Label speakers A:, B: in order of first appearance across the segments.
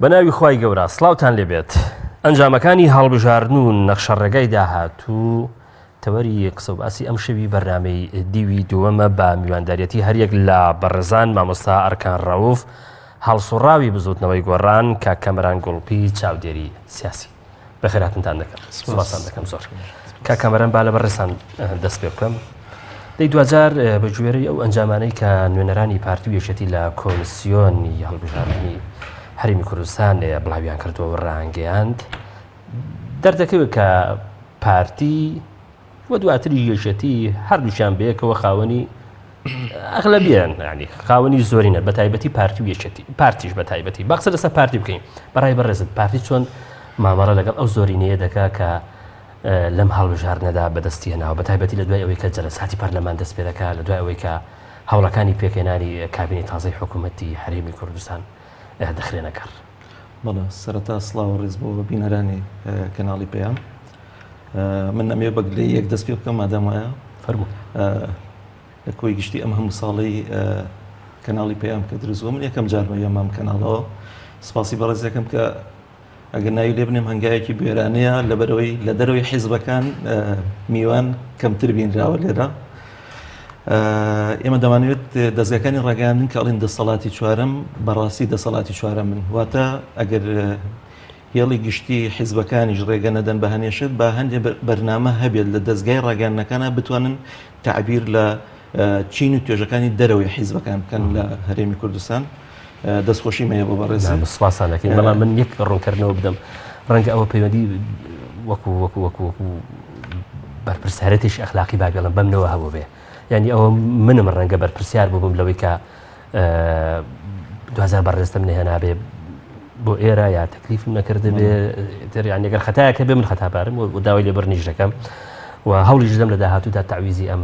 A: بەناوی خوای گەورە سڵاوتان لێبێت. ئەنجامەکانی هەڵبژاردن و نەخشەڕێگای داهاتوو تەوەری قسە و باسی ئەم شەوی بەرنامەی دیوی دووەمە بە میوانداریەتی هەریەک لە بەڕێزان مامۆستا ئەرکان ڕەوف هەڵسوڕاوی بزوتنەوەی گۆڕان کە کەمەران گوڵپی چاودێری سیاسی بەخێراتتان دەکەم. سوپاسان دەکەم زۆر کا کەمەران با لە بەڕێسان دەست پێ بکەم. دەی دوجار بە گوێرەی ئەو ئەنجامانەی کە نوێنەرانی پارتی و یەکێتی لە کۆمیسیۆنی هەڵبژاردننی هەرێمی کوردستان بڵاویان کردەوە و ڕاهەنگەیاند دەردەکەوێت کە پارتی وە دواتری یەکێتی هەردووشیان بەیەکەوە خاوەنی ئەغلەبیان ینی خاوەنی زۆرینە بە تایبەتی پارتی و یەکێتی پارتیش بە تایبەتی بەقسە لەسەر پارتی بکەین بەڕای بەڕێزت پارتی چۆن مامەڕە لەگەڵ ئەو زۆرینەیە دەکا کە لەم هەڵبژاردنەدا بەدەستی هێناوە بە تایبەتی لە دوای ئەوەی کە جەلساتی پەرلەمان دەست پێ دەکات لە دوای ئەوەی کە هەوڵەکانی پێکهێنانی کابینی تازەی حکوومەتی هەرێمی کوردستان دەخرێنە کار.
B: بەڵێ سەرەتا سڵاو و ڕێز بۆ بینەرانی کەناڵی پێیان من ئەمێ بەگلەی یەک دەست پێ بکەم مادام وایە
A: فەرموو
B: لە کۆی گشتی ئەم هەموو ساڵی کەناڵی پێیان کە دروستوە من یەکەم جارمە ئەمام کەناڵەوە سپاسی بەڕێز یەکەم کە ئەگەر ناوی لێ بنێم هەنگایەکی بێرانەیە لەبەرەوەی لە دەرەوەی حیزبەکان میوان کەمتر بینراوە لێرە ئێمە دەمانوێت دەستگاکانی ڕاگەاندن کە ئەڵین دەسەڵاتی چوارەم بەڕاستی دەسەڵاتی چوارەم من واتە ئەگەر هێڵی گشتی حیزبەکانیش ڕێگە نەدەن بە هەنێشت بە هەندێک بەرنامە هەبێت لە دەستگای ڕاگەاندنەکانە بتوانن تعبیر لە چین و توێژەکانی دەرەوەی حیزبەکان بکەن لە هەرێمی کوردستان دەستخۆشی مەیە بۆ بەڕێزم
A: سوپاسانەکەین بەڵام من یەک ڕوونکردنەوە بدەم ڕەنگە ئەوە پەیوەندی وەکو بەرپرسیارەتێکی ئەخلاقی باگەڵم بەمنەوە هەبوو بێ یعنی ئەوە منم ڕەنگە بەرپرسیار بووم لەوەی کە 2000 بەڕێستم نهێنابێ بۆ ئێرە یا تەکلیفم نەکرد بێ یان ئەگەر خەتایەکە بێ من خەتابارم و داوای لێبڕنیش دەکەم و هەوڵیش دەم لە داهاتوودا تعویزی ئەم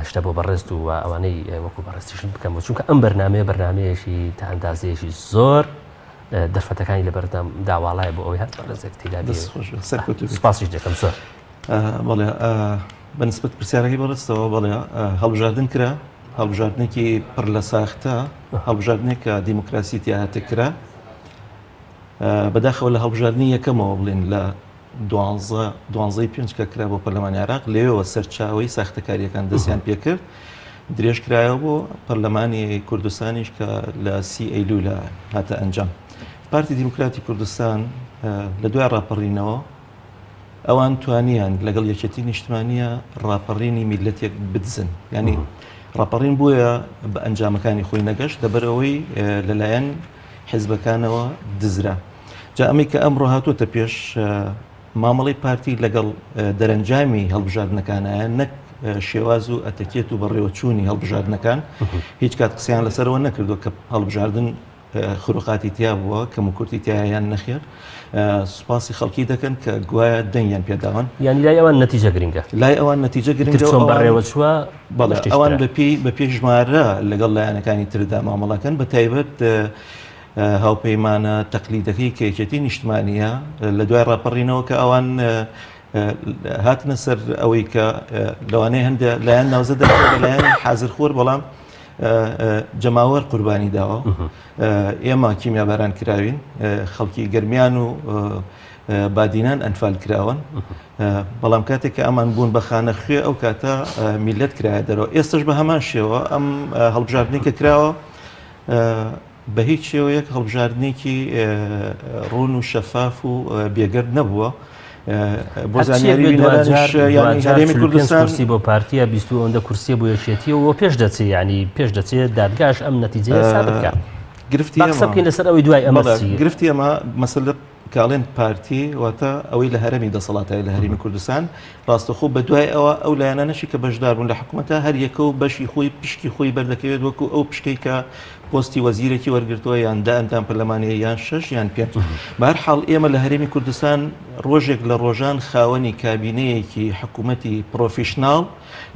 A: شتە بۆ بەڕێست و ئەوانەی وەکو بەڕێستیشن بکەم چونکە ئەم بەرنامەیەشی تا ئەندازەیەشی زۆر دەرفەتەکانی لەبەردەم داواڵایە بۆ ئەوەی هەر بەڕێزێک تێدا سوپاسیش دەکەم زۆر.
B: بەڵێ بەنسبەت پرسیارەکەی بەڕێستەوە بەڵێ هەڵبژاردن کرا هەڵبژاردنێکی پڕ لە ساختە هەڵبژاردنێک کە دیموکراسی تیاهاتە کرا بەداخەوە لە هەڵبژاردننی یەکەمەوە بڵێن لە 12 پێنج کە کرا بۆ پەرلەمانی عێراق لێەوە سەرچاوی ساختەکاریەکان دەستیان پێکرد درێژ کرایەوە بۆ پەرلەمانی کوردستانیش کە لە 30 ئەیلوولە هاتە ئەنجام. پارتی دیموکراتی کوردستان لە دوای ڕاپەڕینەوە ئەوان توانیان لەگەڵ یەکێتی نیشتمانیە ڕاپەڕینی میلەتێک بدزن ینی ڕاپەڕین بووە بە ئەنجامەکانی خۆی نەگەشت لەبەرەوەی لەلایەن حیزبەکانەوە دزرا. جا ئەمەی کە ئەمڕۆ هاتووەتە پێش مامەڵەی پارتی لەگەڵ دەرەنجامی هەڵبژاردنەکانایە نەک شێواز و ئەتەکێت و بەڕێوەچوونی هەڵبژاردنەکان هیچ کات قسەیان لەسەرەوە نەکردووە کە هەڵبژاردن خروقاتی تیا بووە کە موکورتی تایان نەخێر سوپاسی خەڵکی دەکەن کە گوایە دەنگیان پێداوان
A: یعنی لای ئەوان نەتیجە گرنگە
B: لای ئەوان نەتیجە گرنگە
A: چۆن بەڕێوەچووە
B: ئەوان بە پێشمارە لەگەڵ لایەنەکانی تردا مامەڵەکەن بە تایبەت هاوپەیمانە تەقلیدەکەی کە یەکێتی نیشتمانیە لە دوای ڕاپەڕینەوە کە ئەوان هاتنە سەر ئەوەی کە لەوانەیە هەندێک لایەن ناوزە دەکات لەلایەن حازرخۆر بەڵام جەماوەر قوربانی داوە ئێمە کیمیاباران کراوین خەڵکی گەرمیان و بادینان ئەنفال کراون بەڵام کاتێک کە ئەمان بوون بە خانە خوێ ئەو کاتە میلەت کرایە دەرەوە ئێستش بە هەمان شێوە ئەم هەڵبژاردنی کە کراوە بە هیچ شێوەیەک هەڵبژاردنێکی ڕوون و شەفاف و بێگەرد نەبووە بۆ زانیاری هەرێمی کوردستان
A: کورسی بۆ پارتیە 20 ئەوەندە کورسیە بۆ یەکێتی و پێش دەچێت ینی پێش دەچێت دادگاش ئەم نەتیجەیە سابت بکات
B: گرفتی
A: بکەین لەسەر ئەوەی دوای ئەمە
B: گرفتی ئەمە مەسەلە کاڵێن پارتی واتە ئەوەی لە هەرمی دەسەڵاتایی لە هەرێمی کوردستان ڕاستەخۆ بە دوای ئەوە ئەو لایەنانەشی کە بەشدار بوون لە حکوومەتە هەر یەکە و بەشی خۆی پشتی خۆی بەردەکەوێت وەکو ئەو پشتەی کە پۆستی وەزیرێکی وەرگرتووە یان دا ئەندام پەرلەمانەیە یان 6 یان 5 بەهەرحاڵ ئێمە لە هەرێمی کوردستان ڕۆژێک لە ڕۆژان خاوەنی کابینەیەکی حکوومەتی پرۆفیشناڵ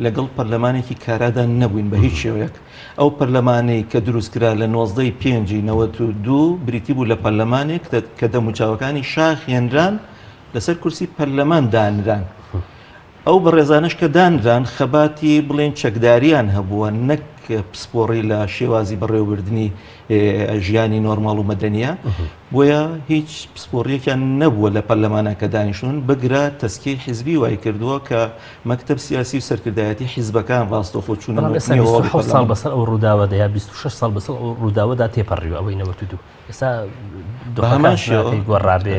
B: لەگەڵ پەرلەمانێکی کارادا نەبووین بە هیچ شێوەیەک ئەو پەرلەمانەی کە دروستکرا لە 19 پێنجی 92 بریتی بوو لە پەرلەمانێک کە دەموچاوەکانی شاخ هێنران لەسەر کورسی پەرلەمان دانران ئەو بەڕێزانش کە دانران خەباتی بڵێن چەکداریان هەبووە نەک پسپۆڕی لە شێوازی بەڕێوەبردننی ژیانی نۆرماڵ و مەدەنیە بۆیە هیچ پسپۆڕیەکیان نەبووە لە پەرلەمانەکە دانیشتون بگرە تەسکیی حیزبی وای کردووە کە مەکتەب سیاسی و سەرکردایەتی حیزبەکان ڕاستەخۆ چوونە
A: ساڵ بەسەر ئەو ڕووداوەدا یا 26 ساڵ بەسەر ئەو ڕووداوەدا تێپەڕیوە ئەوەی 92 ئێستا گۆڕابێ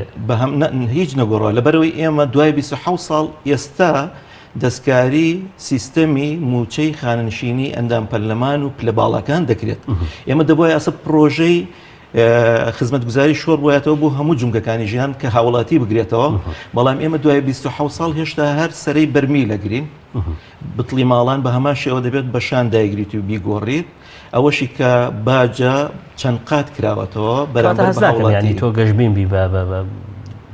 B: هیچ نەگۆڕەوە لەبەرەوەی ئێمە دوای 26 ساڵ ئێستا دەستکاری سیستەمی موچەی خاننشینی ئەندام پەرلەمان و پلە باڵەکان دەکرێت ئێمە دەبووە ئەسە پرۆژەی خزمەتگوزاری شۆڕ بۆیەتەوە بۆ هەموو جونگەکانی ژیان کە هاوڵاتی بگرێتەوە بەڵام ئێمە دوای 26 ساڵ هێشتا هەر سەرەی بەرمی لەگرین بتڵی ماڵان بە هەمان شێوە دەبێت بەشان دایگریت و بیگۆڕیت ئەوەشی کە باجە چەند قات کراوەتەوە بەرامبەر بە هاوڵاتی
A: تۆ گەشتبین بی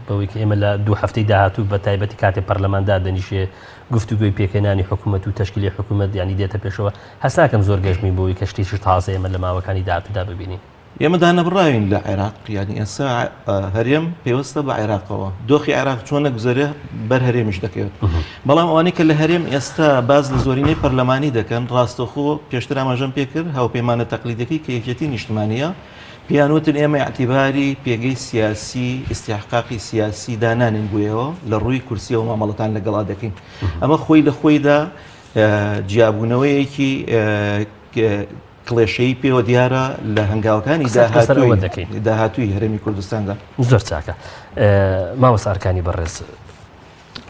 A: بەوەی کە ئێمە لە 2 هەفتەی داهاتوو بە تایبەتی کاتێ پەرلەماندا دەنیشێ گفتوگوی پێکەنانی حکوومەت و تەشکیلی حکوومەت ینی دێتە پێشەوە هەست ناکەم زۆر گەشتبین بۆی کە شتێکی تازە ئێمە لە ماوەکانی داهاتوودا ببینین
B: ئێمە دانەبڕاوین لە عێراق ینی ئێستا هەرێم پێوەستە بە عێراقەوە دۆخی عێراق چۆنە گوزەرێ بەر هەرێمیش دەکەوێت بەڵام ئەوانەی کە لە هەرێم ئێستا باز لە زۆرینەی پەرلەمانی دەکەن ڕاستەخۆ پێشتر ئاماژەم پێکرد هاوپەیمانە تەقلیدەکەی کە یەکێتی نیشتمانیە پیانوتن ئێمە اعتیباری پێگەی سیاسی استحقاقی سیاسی دانانین بوویەوە لە ڕووی کورسی و مامەڵەتان لەگەڵا دەکەین ئەمە خۆی لە خۆیدا جیابوونەوەیەکی کڵێشەی پێوە دیارە لە هەنگاوەکانی داهاتووی هەرێمی کوردستاندا
A: زۆر چاکە ماوەستا ئەرکانی بەڕێز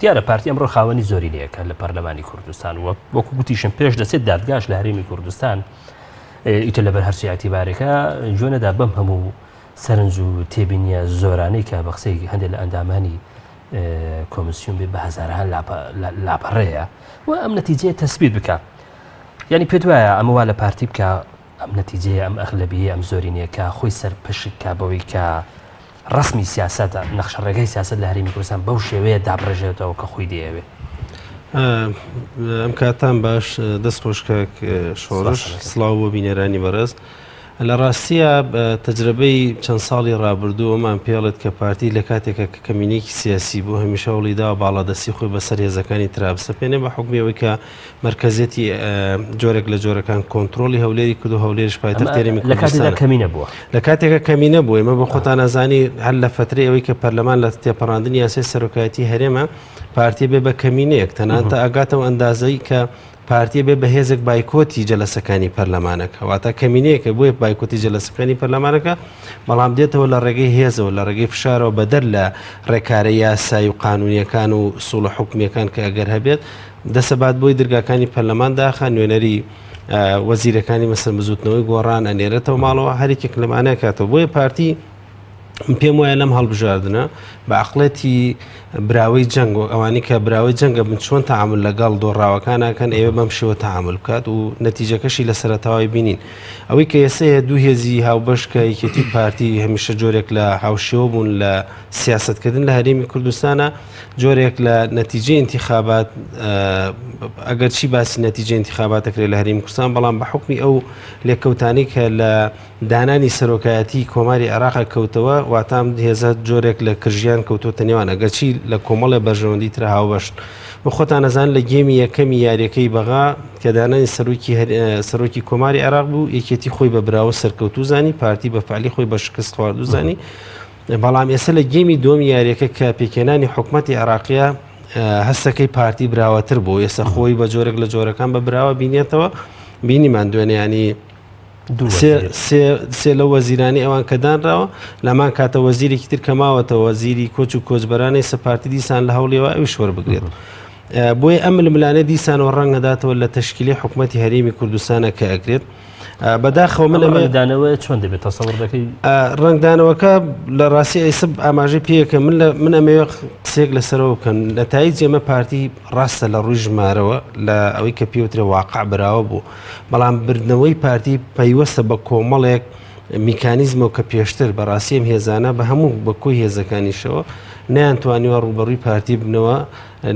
A: دیارە پارتی ئەمڕۆ خاوەنی زۆری لەیەکە لە پەرلەمانی کوردستان وەکو گوتیشم پێش دەچێت دادگاش لە هەرێمی کوردستان ئیتر لەبەر هەرچی ئەتیبارێکە جوێنەدا بەم هەموو سەرنج و تێبینیە زۆرانەی کە بە قسەی هەندێک لە ئەندامانی کۆمیسیۆن بێ بە هەزاران لاپەڕەیە و ئەم نەتیجەیە تەسبیت بکە یعنی پێت وایە ئەمەوا لە پارتی بکە ئەم نەتیجەیە ئەم ئەغلبیە ئەم زۆرینەیەکە خۆی سەر پشت کا بەوەی کە ڕسمی سیاسەتە نەخشەڕێگەی سیاست لە هەرێمی کوردستان بەو شێوەیە دابڕێژێتەوە کە خۆی دەیەوێت
C: ئەم کاتان باش دەست خۆشکە شۆڕش سڵاو بۆ بینەرانی بەڕێز لە ڕاستیە تەجربەی چەند ساڵی ڕابردوو ئەمان پێڵێت کە پارتی لە کاتێکە کە کەمینێکی سیاسی بۆ هەمیشە وڵیدا باڵادەستی خۆی بەسەر هێزەکانی ترابسەپێنێ بە حکومیەوەی کە مرکزێتی جۆرێک لە جۆرەکان کۆنتترۆلی هەولێری کرد و هەولێرش پایتەختی هەرێمی کوردستان
A: کەمینە بووە
C: لە کاتێکە کەمینە بوو ئێمە بە خۆتان نازانی هەر لە فترەی ئەوەی کە پەرلەمان لە تێپەڕاندنی یاسای سەرۆکایەتی هەرێمە پارتی بێ بە کەمینەیەک تەنانەتە ئاگاتەوە ئەندازەی کە پارتی بێ بە هێزێک بایکۆتی جەلەسەکانی پەرلەمانەکە واتە کەمینەیەکە بۆیە بایکۆتی جەلەسەکانی پەرلەمانەکە بەڵام دێتەوە لە ڕێگەی هێزەوە لە ڕێگەی فشارەوە بەدەر لە ڕێکارە یاسایی و قانونیەکان و سوڵە حکومیەکان کە ئەگەر هەبێت دەسەبات بۆی دەرگاکانی پەرلەمان داخە نوێنەری وەزیرەکانی مەسەر بزوتنەوەی گۆڕان ئەنێرێتەوە ماڵەوە هەرێکێک لەمانە کاتەوە بۆیە پارتی پێم وایە لەم هەڵبژاردنە بە عقڵەتی براوەی جەنگ و ئەوانی کە براوەی جەنگە من چۆن تەعامل لەگەڵ دۆڕاوەکانەکەن ئێوە بەم شێوە تەعامل بکات و نەتیجەکەشی لە سەرەتاوای بینین ئەوەی کە ئێسەیە دوو هێزی هاوبەش کە یەکێتی پارتی هەمیشە جۆرێک لە هاوشێوە بوون لە سیاسەتکردن لە هەرێمی کوردستانە جۆرێک لە نەتیجەی انتخابات ئەگەر چی باسی نەتیجەی انتخابات دەکرێت لە هەرێمی کوردستان بەڵام بە حکمی ئەو لێککەوتانی کە لە دانانی سەرۆکایەتی کۆماری عێراق کەوتەوە واتام هێزە جۆرێک لە کرژیان کەوتۆتە نێوان ئەگەرچی لە کۆمەڵە بەرژەوەندی ترە هاوبەشت بە خۆتان نەزان لە گێمی یەکەمی یاریەکەی بەغا کە دانانی سەرۆکی کۆماری عێراق بوو یەکێتی خۆی بە براوە سەرکەوتو زانی پارتی بە فعلی خۆی بە شکست خواردو زانی بەڵام ئێستا لە گێمی دۆمی یاریەکە کە پێکێنانی حکومەتی عێراقیە هەستەکەی پارتی براوەتر بوو ئێستا خۆی بە جۆرێک لە جۆرەکان بە براوە بینێتەوە بینیمان دوێنێ ینی سێ لە وەزیرانی ئەوان کە دانراوە لەمان کاتە وەزیرێکی تر کەماوەتە وەزیری کۆچ و کۆچبەرانەی سەپارتی دیسان لە هەوڵێەوە ئەویش وەربگرێت بۆیە ئەم ململانە دیسانەوە ڕەنگەداتەوە لە تەشکیلی حکومەتی هەرێمی کوردستانە کە ئەگرێت بەداخەوە
A: منەدانەوە چۆن دەبێت تەسەوڕ دەکەی
C: ڕنگدانەوەکە لە ڕاستی ئەیسب ئاماژەی پێیەکە من ئەمەوە قسێک لەسەرەوە بکەن نەتایج ئێمە پارتی ڕاستە لە ڕووی ژمارەوە لە ئەوەی کە پێوترێ واقع براوە بوو بەڵام بردنەوەی پارتی پەیوەستە بە کۆمەڵێک میکانیزمە کە پێشتر بەڕاستی ئەم هێزانە بە هەموو بە کۆی هێزەکانیشەوە نەیانتوانیوە ڕوبەڕووی پارتی بنەوە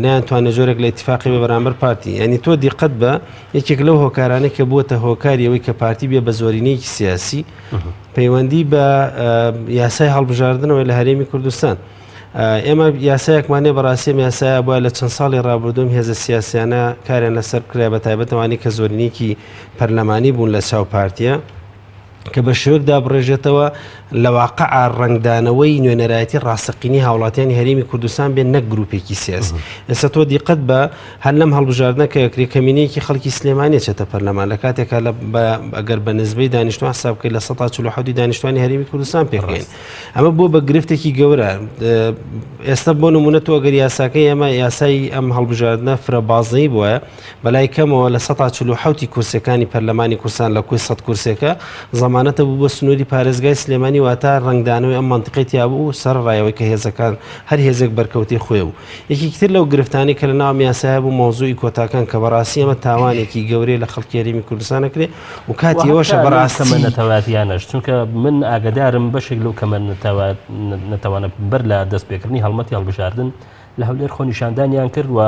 C: نەیانتوانێت جۆرێک لە ئیتفاقی بە بەرامبەر پارتی ینی تۆ دیقەت بە یەکێک لەو هۆکارانەی کە بووەتە هۆکاریەوەی کە پارتی بێ بە زۆرینەیەکی سیاسی پەیوەندی بە یاسای هەڵبژاردنەوە لە هەرێمی کوردستان ئێمە یاسایەکمانێ بەڕاستیم یاسایە بووە لە چەند ساڵی ڕابردوم هێزە سیاسیانە کاریان لەسەر کرا بە تایبەتەوانی کە زۆرینێکی پەرلەمانی بوون لە چاو پارتیە کە بە شێوەکدا بڕێژێتەوە لە واقع ڕنگدانەوەی نوێنەرایەتی ڕاستەقینی هاوڵاتیانی هەرێمی کوردستان بێن نەک گروپێکی سیاسی. ئێستا تۆ دیقەت بە هەر لەم هەڵبژاردنە کە یەکری کەمینەیەکی خەڵکی سلێمانی چێتە پەرلەمان لە کاتێکا ئەگەر بە نسبەی دانیشتوان حساب بکەیت لە 147 دانیشتوانی هەرێمی کوردستان پێکەین. ئەمە بۆ بە گرفتێکی گەورە. ئێستا بۆ نمونە تۆ ئەگەر یاساکەی ئەمە یاسای ئەم هەڵبژاردنە فرەبازایی بووە بەلای کەمەوە لە 147 کورسەکانی پەرلەمانی کوردستان لە کوی 100 کورسێکە زەمانەتە بوو بۆ سنووری پارێزگای سلێمانی واتە ڕنگدانەوەی ئەم منطقەی تیابوو سەر ڕایەوەی کە هێزەکان هەر هێزێک بەرکەوتی خوێ و یەکێکتر لەو گرفتانی کە لە ناو یاسایە بوو مۆزوعی کۆتاکان کە بەڕاستی ئەمە تاوانێکی گەورەی لە خەڵکی هەرێمی کوردستان نەکرێ و کاتی ئەوەشە بەڕاستی
A: نەتەواتیانش چونکە من ئاگدارم بەشێک لەو کەمە نەتەوانە بەر لە دەستپێکردنی هەڵمەتی هەڵبژاردن لە هەولێر خۆ نیشاندانیان کرد و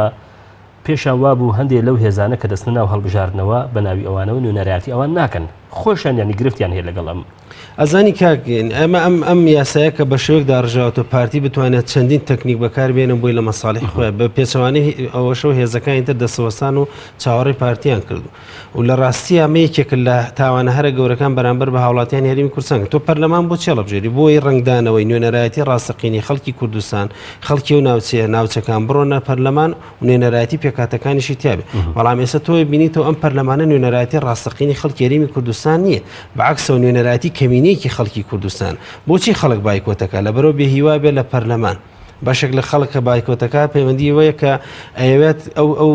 A: پێشان وابوو هەندێک لەو هێزانە کە دەستن ناو هەڵبژاردنەوە بە ناوی ئەوانەوە نوێنەرایەتی ئەوان ناکەن خۆشیان ینی گرفتیان هەیە لەگەڵ ئەم
C: ئەزانی کاکەین ئەم یاسایە کە بە شێوەیەکدا ڕژاوەوە پارتی بتوانێت چەندین تەکنیک بەکاربێنن بۆی لە مەساڵحی خۆیان بە پێچەوانەی ئەوەشەوە هێزەکانی تر دەسەوەستان و چاوەڕێی پارتیان کردو و لە ڕاستی ئەمە یەکێک لە تاوانە هەرە گەورەکان بەرامبەر بە هاوڵاتیانی هەرێمی کوردستان تۆ پەرلەمان بۆ چێڵە بژێری بۆی ڕنگدانەوەی نوێنەرایەتی ڕاستەقینی خەڵکی کوردستان خەڵکی و ناوچەکان بڕۆنە پەرلەمان و نوێنەرایەتی پێکاتەکانیشی تیابێ بەڵام ئێستا تۆ بینیتەوە ئەم پەرلەمانە نوێنەرایەتی ڕاستەقینی خەڵکی هەرێمی کوردستان نییە بەعکسەوە نوێنەرایەتی کەمینەیەکی خەڵکی کوردستان بۆچی خەڵک بایکۆتەکە لەبەرەوە بێهیوا بێت لە پەرلەمان باشێک لە خەڵکە بایکۆتەکە پەیوەندی وەیە کە ئەوێت ئەو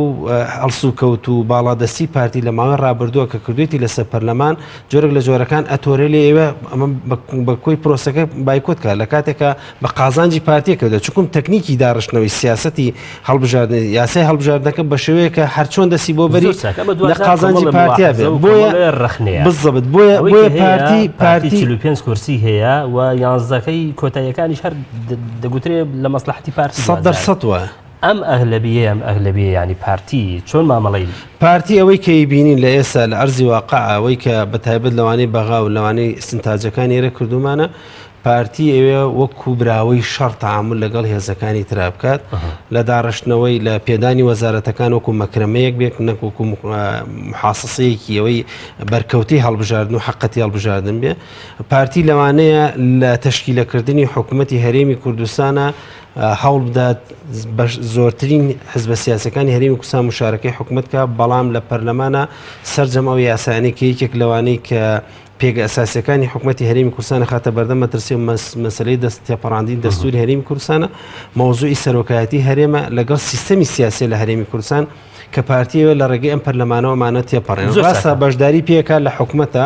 C: هەڵسوکەوت و باڵادەستی پارتی لە ماوەی ڕابردووە کە کردوێتی لەسەر پەرلەمان جۆرێک لە جۆرەکان ئەتۆرە لێ ئێوە ئەمە بە کۆی پرۆسەکە بایکۆتکە لە کاتێکە بە قازانجی پارتیەکەوتە چکم تەکنیکی داڕشتنەوەی سیاسەتی هەڵبژاردن یاسای هەڵبژاردنەکە بە شێوەیە کە هەرچۆن دەسی بۆ بەری لە قازانجی پارتیا بێت بۆیە
A: ڕخنەیە
C: بزەبت بۆیە پارتی
A: 45 کورسی هەیە و 11ەکەی کۆتاییەکانیش هەر دەگوترێ لە مەسلحەتی پارتی
C: 100% وە
A: ئەم ئەغلبیە ینی پارتی چۆن مامەڵی
C: پارتی ئەوەی کە بینین لە ئێستا لە ئەرزی واقع ئەوەی کە بەتایبەت لەوانەی بەغا و لەوانەی استنتاجەکانی ئێرە کردومانە پارتی ئەوێ وەکو براوەی شەڕ تەعامل لەگەڵ هێزەکانی ترا بکات لە داڕشتنەوەی لە پێدانی وەزارەتەکان وەکو مەکرەمەیەک بێت نەکوەکو محاسسەیەکی ئەوەی بەرکەوتی هەڵبژاردن و حەقەتی هەڵبژاردن بێ پارتی لەوانەیە لە تەشکیلەکردنی حکوومەتی هەرێمی کوردستانە هەوڵ بدات زۆرترین حزبە سیاسەکانی هەرێمی کوردستان مشارەکەی حکوومەتکە بەڵام لە پەرلەمانە سەرجەم ئەو یاسایانەی کە یەکێک لەوانەی کە پێگە ئەساسیەکانی حکوومەتی هەرێمی کوردستانە خاتە بەردەم مەترسی و مەسلەی تێپەڕاندنی دەستوری هەرێمی کوردستانە مەوزوعی سەرۆکایەتی هەرێمە لەگەڵ سیستەمی سیاسی لە هەرێمی کوردستان کە پارتیەوە لە ڕێگەی ئەم پەرلەمانەوەمانە تێپەڕێن ڕاستە بەشداری پێکە لە حکوومەتە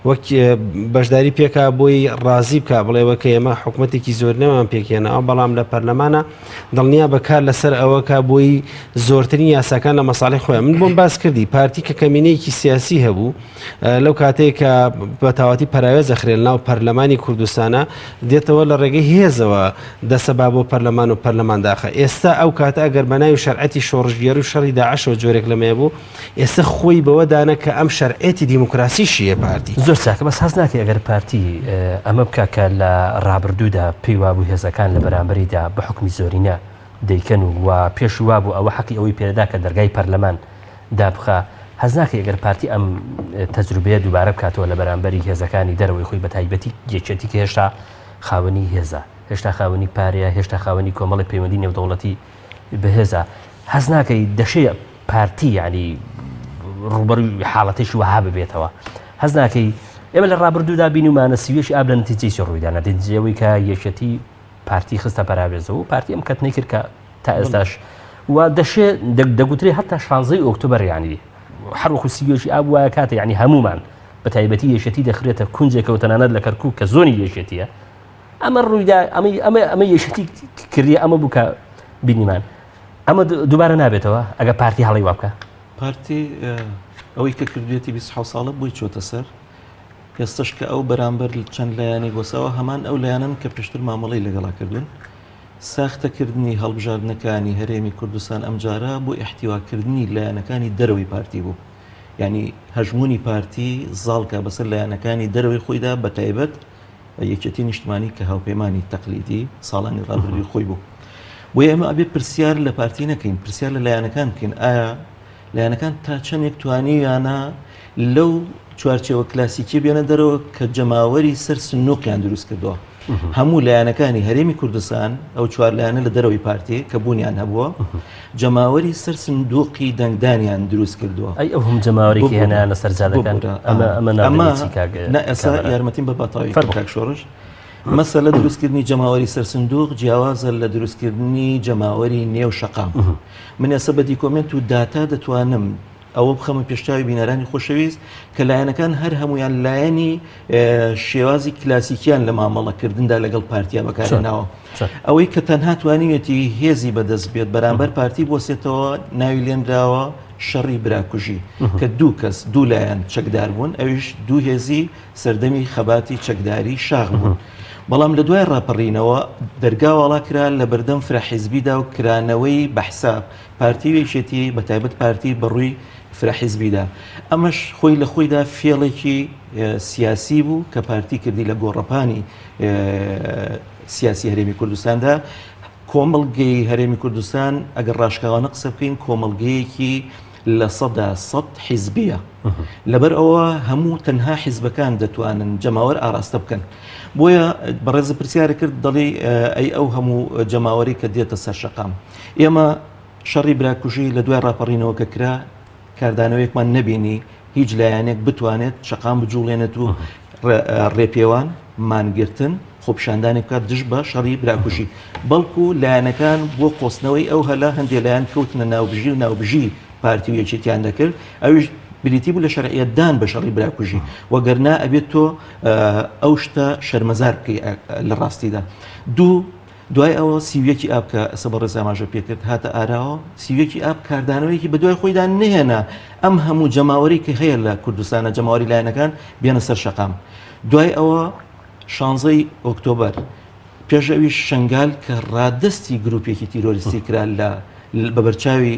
C: وەک بەشداری پێکە بۆی ڕازی بکە بڵێوە کە ئێمە حکوومەتێکی زۆر نەمان پێکێنەوە بەڵام لە پەرلەمانە دڵنیا بەکار لەسەر ئەوەکە بۆی زۆرترین یاساکان لە مەساڵی خۆیان من بۆم باس کردی پارتی کە کەمینەیەکی سیاسی هەبوو لەو کاتێک کە بە تاواتی پەراوێزە خرێن ناو پەرلەمانی کوردستانە دێتەوە لە ڕێگەی هێزەوە دەسەبا بۆ پەرلەمان و پەرلەمان داخە ئێستا ئەو کاتە ئەگەر بە ناوی شەرعەتی شۆڕژگەری و شەڕی داعشەوە جۆرێک لەمەیە بوو ئێستا خۆی بەوە دانە کە ئەم شەرعەتی دیموکراسیشیە پارتی
A: زۆر چاکە بەس حەز ناکە ئەگەر پارتی ئەمە بکە کە لە ڕابردوودا پێی وابوو هێزەکان لە بەرامبەریدا بە حکمی زۆرینە دەیکەن و پێش وابوو ئەوە حەقی ئەوەی پێدا کە دەرگای پەرلەمان دابخە حەز ناکە ئەگەر پارتی ئەم تەجروبەیە دووبارە بکاتەوە لە بەرامبەری هێزەکانی دەرەوەی خۆی بە تایبەتی یەکێتی کە هێشتا خاوەنی هێزە هێشتا خاوەنی پارەیە هێشتا خاوەنی کۆمەڵی پەیوەندی نێودەوڵەتی بەهێزە حەز ناکەی دەشەیە پارتی ینی ڕوبەروی حاڵەتێکی وەها ببێتەوە حەز ناکەی ئێمە لە ڕابردوودا بینومانە سیوێشی ئاب لە نەتیجەی ڕوویدا نەتیجەوەی کە یەکێتی پارتی خستە پەراوێزەوە و پارتی ئەم کەت نەکرد کە تا ئێستاش و دەشێت دەگوترێ هەتا 16 ئۆکتۆبەر ینی هەروەکو سیوێشی ئاب وایە کاتە ینی هەمومان بە تایبەتی یەشێتی دەخرێتە کونجێکە و تەنانەت لە کەرکووک کە زۆنی یەشێتیە ئەمە ڕوویدا ئەمە یەشێتی کردی ئەمە بووکە بینیمان ئەمە دووبارە نابێتەوە ئەگە پارتی هەڵی وا بکە
B: پارتی ئەوەی کە کردوێتی 26 ساڵە بووی چۆتە سەر ئێستش کە ئەو بەرامبەر چەند لایانی گۆساوە هەمان ئەو لایەنن کە پێشتر مامەڵی لەگەڵا کردوون ساختەکردنی هەڵبژاردنەکانی هەرێمی کوردستان ئەمجارە بۆ احتیواکردنی لایەنەکانی دەرەوەی پارتی بوو ینی هەژمونی پارتی زاڵکە بەسەر لایەنەکانی دەرەوەی خۆیدا بە تایبەت یەکێتی نیشتمانی کە هاوپەیمانی تەقلیدی ساڵانی ڕابردووی خۆی بوو بۆ ئێمە ئەبێ پرسیار لە پارتی نەکەین پرسیار لە لایەنەکان بکەین ئایا لایەنەکان تا چەندێک توانییانە لەو چوارچێوە کلاسیکی بێنە دەرەوە کە جەماوەری سەر سنووقیان دروست کردووە هەموو لایەنەکانی هەرێمی کوردستان ئەو چوار لایەنە لە دەرەوەی پارتی کە بوونیان هەبووە جەماوەری سەر سندوقی دەنگدانیان دروست کردووە
A: ئەی ئەو هەم جەماوەرێکی هێنایانە سەر جادەکان ئەمە
B: ئێستا یارمەتیم بە بەتاوی کاک شۆڕش مەسەلە دروستکردنی جەماوەری سەر سندوق جیاوازە لە دروستکردنی جەماوەری نێو شەقام من ئێستا بە دیکۆمنت و داتا دەتوانم ئەوە بخەمە پێشتاوی بینەرانی خۆشەویست کە لایەنەکان هەر هەمویان لایەنی شێوازی کلاسیکیان لە مامەڵەکردندا لەگەڵ پارتیا بەکارهێناوە ئەوەی کە تەنها توانیوێتی هێزی بەدەست بێت بەرامبەر پارتی بۆسێتەوە ناوی لێنراوە شەڕی براکوژی کە دوو کەس دوو لایەن چەکدار بوون ئەویش دوو هێزی سەردەمی خەباتی چەکداری شاغ بوون بەڵام لە دوای ڕاپەڕینەوە دەرگا وڵا کرا لە بەردەم فراحیزبیدا و کرانەوەی بەحساب پارتی وێشێتی بە تایبەت پارتی بەڕووی فراحیزبیدا ئەمەش خۆی لە خۆیدا فێڵێکی سیاسی بوو کە پارتی کردی لە گۆڕەپانی سیاسی هەرێمی کوردستاندا کۆمەڵگەی هەرێمی کوردستان ئەگەر ڕاشکاوانە قسە بکەین کۆمەڵگەیەکی لە 100 حیزبیە لەبەر ئەوە هەموو تەنها حیزبەکان دەتوانن جەماوەر ئاراستە بکەن بۆیە بەڕێز پرسیارە کرد دەڵێ ئەی ئەو هەموو جەماوەری کە دێتە سەر شەقام ئێمە شەڕی براکوژی لە دوای ڕاپەڕینەوە کە کرا کاردانەوەیەکمان نەبینی هیچ لایەنێک بتوانێت شەقام بجوڵێنێت و ڕێپێوان مانگرتن خۆپشاندانی بکات دژ بە شەڕی براکوژی بەڵکو لایەنەکان بۆ قۆستنەوەی ئەو هەلا هەندێک لایەن کەوتنە ناوبژی و ناوبژی پارتی و یەکێتیان دەکرد ئەویش بریتی بوو لە شەرعیەتدان بە شەڕی براکوژی وەگەرنا ئەبێت تۆ ئەو شتە شەرمەزار بکەی لە ڕاستیدا دوای ئەوە سیویەکی ئاب کە ئەسە بە ڕێز ئاماژە پێکرد هاتە ئاراوە سیویەکی ئاب کاردانەوەیکی بە دوای خۆیدا نهێنا ئەم هەموو جەماوەری کە هەیە لە کوردستانە جەماوەری لایەنەکان بێنە سەر شەقام دوای ئەوە 16 ئۆکتۆبەر پێش ئەویش شنگال کە ڕادستی گروپێکی تیرۆریستی کرا لە بەبەرچاوی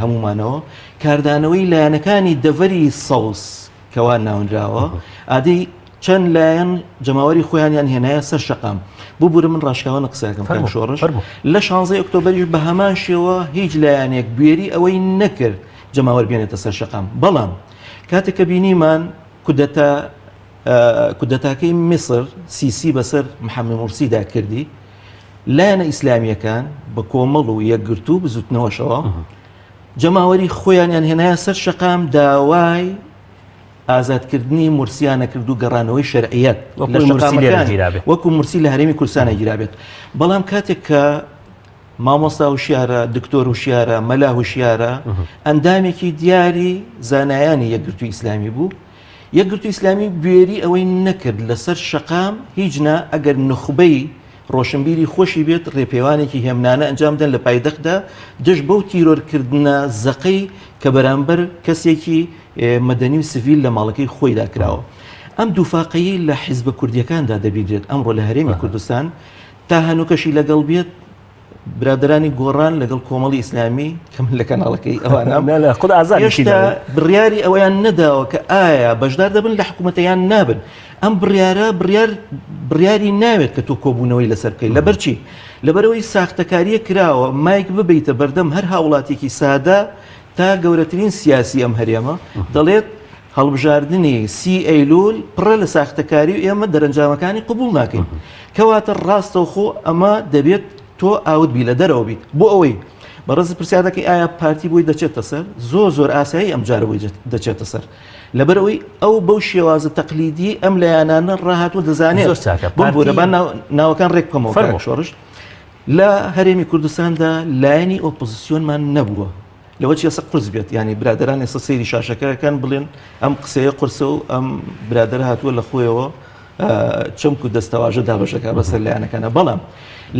B: هەمومانەوە کاردانەوەی لایەنەکانی دەڤەری سەوس کەوان ناونراوە ئادەی چەند لایەن جەماوەری خۆیانیان هێنایە سەر شەقام ببوورە من ڕاشکاوانە قسەکەم کەم شۆڕش لە 16 ئۆکتۆبەریش بە هەمان شێوە هیچ لایەنێک گوێری ئەوەی نەکرد جەماوەر بێنێتە سەر شەقام بەڵام کاتێک کە بینیمان کودەتاکەی میسر سیسی بەسەر محەممەد مورسیدا کردی لایەنە ئیسلامیەکان بە کۆمەڵ و یەکگرتو بزوتنەوەشەوە جەماوەری خۆیانیان هێنایە سەر شەقام داوای ئازادکردنی مورسیانە کرد و گەڕانەوەی شەرعیەت وەکو مورسی لە هەرێمی کوردستانە گیرابێت بەڵام کاتێک کە مامۆستا وشیارە دکتۆر وشیارە مەلا وشیارە ئەندامێکی دیاری زانایانی یەکگرتووی ئیسلامی بوو یەکگرتووی ئیسلامی گوێری ئەوەی نەکرد لەسەر شەقام هیچنا ئەگەر نخبەی ڕۆشنبیری خۆشی بێت ڕێپێوانێکی هێمنانە ئەنجامدەن لە پایدەختدا دژ بەو تیرۆرکردنە زەقەی کە بەرامبەر کەسێکی مەدەنی و سڤیل لە ماڵەکەی خۆیدا کراوە ئەم دووفاقەیی لە حیزبە کوردیەکاندا دەبیرێت ئەمڕۆ لە هەرێمی کوردستان تا هەنووکەشی لەگەڵ بێت برادرانی گۆڕان لەگەڵ کۆمەڵی ئیسلامی کە من لە کەناڵەکەی ئەوانەهێشتا بڕیاری ئەویان نەداوە کە ئایا بەشدار دەبن لە حکوومەتەیان نابن ئەم بڕیاری ناوێت کە تۆ کۆبوونەوەی لەسەر بکەیت لەبەرچی لەبەرەوەی ساختەکاریە کراوە مایک ببیتە بەردەم هەر هاوڵاتێکی سادە تا گەورەترین سیاسی ئەم هەرێمە دەڵێت هەڵبژاردننی سی ئەیلول پڕە لە ساختەکاری و ئێمە دەرەنجامەکانی قبول ناکەین کەواتە ڕاستەوخۆ ئەمە دەبێت تۆ ئاوت بی لە دەرەوە بیت بۆ ئەوەی بەڕێز پرسیارەکەی ئایا پارتی بۆی دەچێتە سەر زۆر ئاسایی ئەم جارەوەی دەچێتە سەر لەبەرەوەی ئەو بەو شێوازە تەقلیدی ئەم لایەنانە ڕاهاتوە دەزانێت بۆرەبان ناوەکان ڕێک بکەمەوە شۆڕش لە هەرێمی کوردستاندا لایەنی ئۆپۆزیسیۆنمان نەبووە لەوە چیەسە قرس بێت ینی برادران ئێستا سەیری شاشەکەەکان بڵێن ئەم قسەیە قرسە و ئەم برادر هاتووە لە خۆیەوە چەمک و دەستەواژە دابەشەکە بەسەر لایەنەکانە بەڵام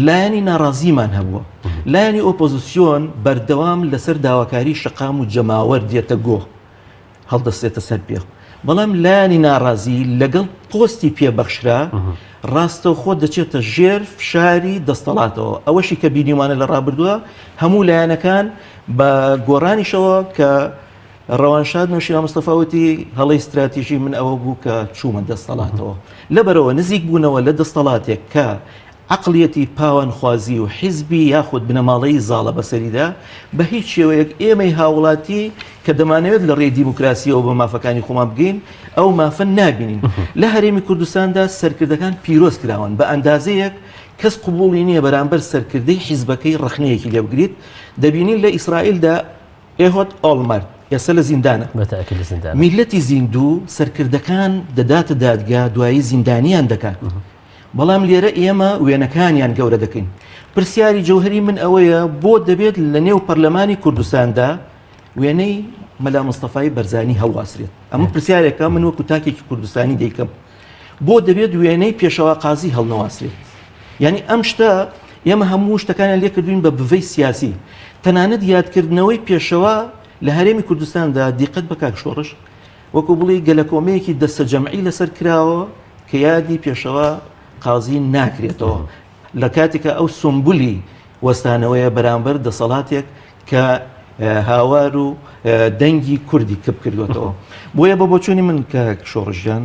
B: لایەنی ناڕازیمان هەبووە لایەنی ئۆپۆزیسیۆن بەردەوام لەسەر داواکاری شەقام و جەماوەر دێتە گۆ هەڵدەستێتە سەر پێ بەڵام لایەنی ناڕازی لەگەڵ پۆستی پێبەخشرا ڕاستەوخۆ دەچێتە ژێر فشاری دەستەڵاتەوە ئەوەشی کە بینیمانە لە ڕابردووە هەموو لایەنەکان بە گۆڕانیشەوە کە ڕەوانشاد نوێشیرا مستەفاوتی هەڵی استراتیژی من ئەوە بوو کە چوومە دەستەڵاتەوە لەبەرەوە نزیک بوونەوە لە دەستەڵاتێک کە عقلەتی پاوانخوازی و حیزبی یاخود بنەماڵەی زاڵە بەسەریدا بە هیچ شێوەیەک ئێمەی هاوڵاتی کە دەمانەوێت لە ڕێ دیموکراسیەوە بە مافەکانی خۆمان بگەین ئەو مافە نابینین لە هەرێمی کوردستاندا سەرکردەکان پیرۆز کراون بە ئەندازەیەک کەس قبوڵی نییە بەرامبەر سەرکردەی حیزبەکەی ڕخنەیەکی لێ بگریت دەبینین لە ئیسرائیلدا ئێهۆت ئۆڵمەرد ئێستا لە زیندانە میلەتی زیندوو سەرکردەکان دەداتە دادگا دوایی زیندانیان دەکات بەڵام لێرە ئێمە وێنەکانیان گەورە دەکەین پرسیاری جەوهری من ئەوەیە بۆ دەبێت لە نێو پەرلەمانی کوردستاندا وێنەی مەلا مستەفای بەرزانی هەڵواسرێت ئەمە پرسیارێکە من وەکو تاکێکی کوردستانی دەیکەم بۆ دەبێت وێنەی پێشەوا قازی هەڵنەواسرێت یعنی ئەم شتە ئێمە هەموو شتەکانیان لێ کردوین بە بڤەی سیاسی تەنانەت یادکردنەوەی پێشەوا لە هەرێمی کوردستاندا دیقەت بە کاک شۆڕش وەکو بڵی گەلە کۆمەیەکی دەستە جەمعی لەسەر کراوە کە یادی پێشەوا قازی ناکرێتەوە لە کاتێکە ئەو سمبولی وەستانەوەیە بەرامبەر دەسەڵاتێک کە هاوار و دەنگی کوردی کەب کردوێتەوە بۆیە بە بۆچوونی من کە شۆڕژیان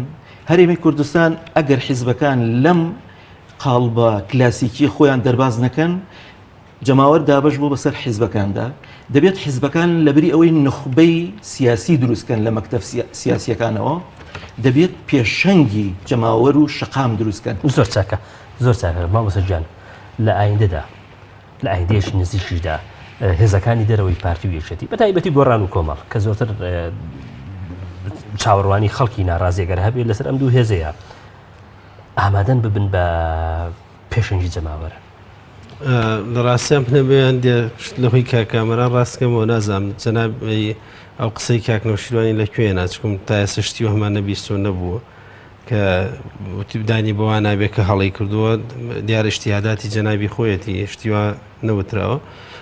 B: هەرێمی کوردستان ئەگەر حیزبەکان لەم قاڵبە کلاسیکی خۆیان دەرباز نەکەن جەماوەر دابش بوو بەسەر حیزبەکاندا دەبێت حیزبەکان لەبری ئەوەی نخبەی سیاسی دروستکەن لە مەکتەب سیاسیەکانەوە دەبێت پێشەنگی جەماوەر و شەقام دروستکەن
A: زۆر چاکە مامۆستاجان لە ئایندەدا لە ئایندێش نزیکیدا هێزەکانی دەرەوەی پارتی و یەکێتی بەتایبەتی گۆڕان و کۆمەڵ کە زۆرتر چاوەڕوانی خەڵکی ناڕازیەگەر هەبێت لەسەر ئەم دوو هێزەیە ئامادەن ببن بە پێشەنگی جەماوەرە
C: لە ڕاستیان پنەبیان لەخۆی کاکامەران ڕاستکەمەوە نازانم جەناب ئەو قسەی کاکنەوشیروانی لەکوێ ناچکم تا ئێستا شتی و هەمان نەبیستۆ نەبووە کە وتیبدانی بەوان نابێت کە هەڵی کردووە دیارە شتیاداتی جەنابی خۆیەتی شتیوە نەوتراوە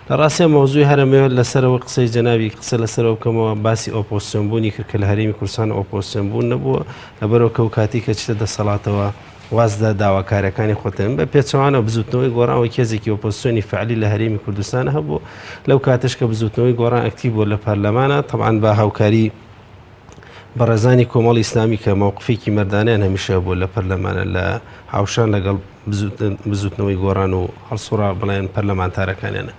C: لە ڕاستیان مەوزوعی هەرەمەوە لەسەرەوە قسەی جەنابی قسە لەسەرەوە بکەمەوە باسی ئۆپۆزیسیۆن بوونی کرد کە لە هەرێمی کوردستان ئۆپۆزیسیۆن بوون نەبووە لەبەرەوە کە و کاتی کە چتە دەسەڵاتەوە وازدا داواکارەکانی خۆتن بە پێچەوانە بزوتنەوەی گۆڕانەوە کێزێکی ئۆپۆزیسیۆنی فعلی لە هەرێمی کوردستان هەبوو لەو کاتش کە بزوتنەوەی گۆڕان ئەکتیڤ بوو لە پەرلەمانە تەبعاً بە هاوکاری بەڕێزانی کۆمەڵی ئیسلامی کە مووقفێکی مەردانیان هەمیشە بوو لە پەرلەمانە لە هاوشان لەگەڵ بزوتنەوەی گۆڕان و هەڵسوڕا بڵێن پەرلەمانتارەکانیانە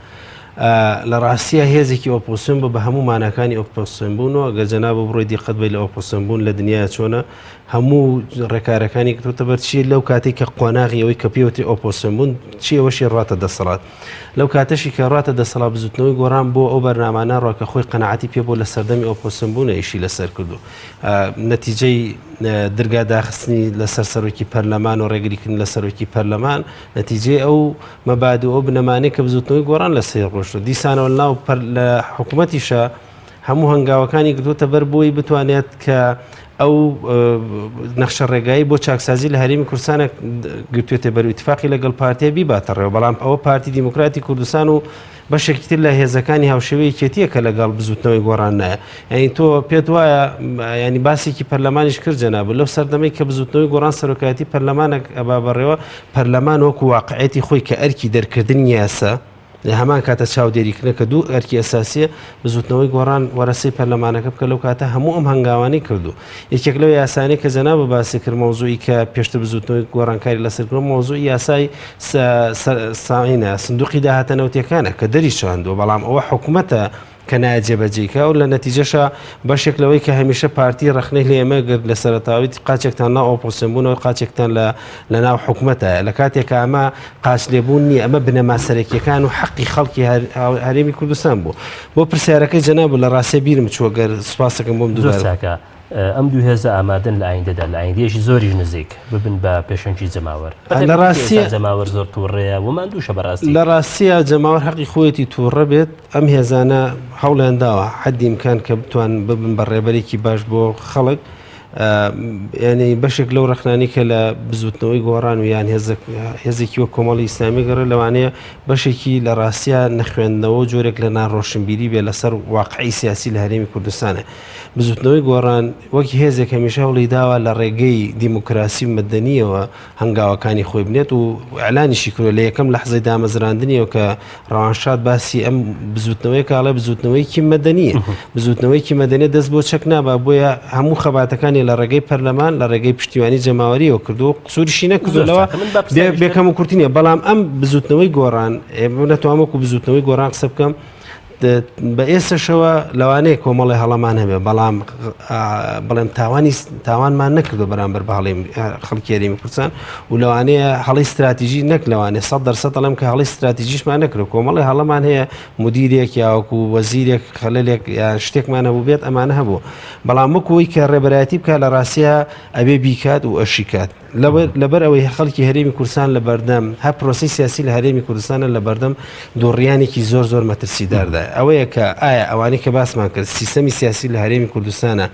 C: لە ڕاستیە هێزێکی ئۆپۆزیسیۆن بە هەموو مانەکانی ئۆپۆزیسیۆن بوونەوە گە جەناب بڕۆی دیقەت بێت لە ئۆپۆزیسیۆن بوون لە دنیای چۆنە هەموو ڕێکارەکانی کردوتە بەر چی لەو کاتێک کە قۆناغی ئەوەی کە پێوتری ئۆپۆزیسیۆن بوون چی ئەوەشی ڕاتە دەسەڵات لەو کاتەشی کە ڕاتە دەسەڵات بزوتنەوەی گۆڕان بۆ ئەو بەرنامانە ڕۆکە خۆی قەنەعەتی پێ بۆ لە سەردەمی ئۆپۆزیسیۆن بوون ئیشی لەسەر کردو نەتیجەی دەرگا داخستنی لەسەر سەرۆکی پەرلەمان و ڕێگریکردن لە سەرۆکی پەرلەمان نەتیجەی ئەو مەبادی ئەو بنەمانەی کە بزوتنەوەی گۆڕان لە سێ ڕۆژ دیسانەوە ناو لە حکوومەتیشە هەموو هەنگاوەکانی کردوتە بەر بۆی بتوانێت کە ئەو نەخشە ڕێگایی بۆ چاکسازی لە هەرێمی کوردستانە گرتوێتە بەر ئیتفاقی لەگەڵ پارتیە بیباتەڕێەوە بەڵام ئەوە پارتی دیموکراتی کوردستان و بەشێکی تر لە هێزەکانی هاوشێوەی کێتیە کە لەگەڵ بزوتنەوەی گۆڕان نایە یعنی تۆ پێت وایە ینی باسێکی پەرلەمانیش کرد جەناب لەو سەردەمەی کە بزوتنەوەی گۆڕان سەرۆکایەتی پەرلەمانێک ئەبا بەڕێوە پەرلەمان وەکو واقعەتی خۆی کە ئەرکی دەرکردنی یاسا لە هەمان کاتە چاودێریکردنە کە دوو ئەرکی ئەساسیە بزوتنەوەی گۆڕان وەرەسەی پەرلەمانەکە بکە لەو کاتە هەموو ئەم هەنگاوانی کردو یەکێک لەو یاسانی کە جەناب باسی کرد مەوزوعی کە پێشتر بزوتنەوەی گۆڕانکاری لەسەرکردن مەوزوعی یاسای ساینە سندوقی داهاتەنەوتیەکانە کە دەری شاندووە بەڵام ئەوە حکوومەتە کە نایە جێبەجێکە و لە نەتیجەشە بەشێک لەوەی کە هەمیشە پارتی ڕخنەی لە ئێمە گرت لە سەرەتاوی قاچێکتان ناو ئۆپۆزیسیۆن بوونەوە قاچێکتان لە ناو حکوومەتە لە کاتێکە ئەمە قاچ لێبوون نیە ئەمە بنەما سەرەکیەکان و حەقی خەڵکی هەرێمی کوردستان بوو بۆ پرسیارەکەی جەناب لە ڕاستە بیرم چووە گەر سوپاسەکەم بۆم دووبارە
A: ئەم دوو هێزە ئامادەن لە ئایندەدا لە ئایندێشی زۆریش نزیک ببن بە پێشەنگی جەماوەر
C: لە ڕاستیە
A: جەماوەر زۆر تووڕەیە ومان دووشە بەڕاستی
C: لە ڕاستیە جەماوەر حەقی خۆیەتی تووڕە بێت ئەم هێزانە هەوڵیان داوە حەدی ئیمکان کە بتوان ببن بە ڕێبەرێکی باش بۆ خەڵک ینی بەشێک لەو ڕخنانی کە لە بزوتنەوەی گۆڕان و یان هێزێکی وە کۆمەڵی ئیسلامی گەڕە لەوانەیە بەشێکی لە ڕاستیە نەخوێندنەوە جۆرێک لە ناڕۆشنبیری بێ لەسەر واقعی سیاسی لە هەرێمی کوردستانە. بزوتنەوەی گۆڕان وەکی هێزێک هەمیشە هەوڵی داوە لە ڕێگەی دیموکراسی مەدەنیەوە هەنگاوەکانی خۆی بنێت و ئەلانیشی کردو لە یەکەم لەحزەی دامەزراندنیەوە کە ڕەوانشاد باسی ئەم بزوتنەوەی کاڵە بزوتنەوەیکی مەدەنیە. بزوتنەوەیکی مەدەنیە دەست بۆ چەک نابا بۆیە هەموو خەباتەکانی لە ڕێگەی پەرلەمان لە ڕێگەی پشتیوانی جەماوەریەوە کردو قسووریشی نەکردەوە بێکەم و کورتینە. بەڵام ئەم بزوتنەوەی گۆڕان نەتوانمەکو بزوتنەوەی گۆڕان قسە بکەم بە ئێستاشەوە لەوانەیە کۆمەڵی هەڵەمان هەبێ بەڵام تاوانمان نەکردو بەرامبەر بە خەڵکی هەرێمی کوردستان و لەوانەیە هەڵی استراتیژی نەک لەوانێ 100% دەڵێم کە هەڵی استراتیژیشمان نەکرد کۆمەڵی هەڵەمان هەیە مدیرێک یاوەکو وەزیرێک خەلەلێک یان شتێکمان هەبوو بێت ئەمانە هەبوو بەڵام وەکوەوەی کە ڕێبەرایەتی بکات لە ڕاستیە ئەبێ بیکات و ئەشیکات لەبەر ئەوەی خەڵکی هەرێمی کوردستان لە بەردەم هە پرۆسی سیاسی لە هەرێمی کوردستانە لە بەردەم دۆڕیانێکی زۆر مەترسیداردا ئەوەیە کە ئایا ئەوانەی کە باسمان کرد سیستەمی سیاسی لە هەرێمی کوردستانە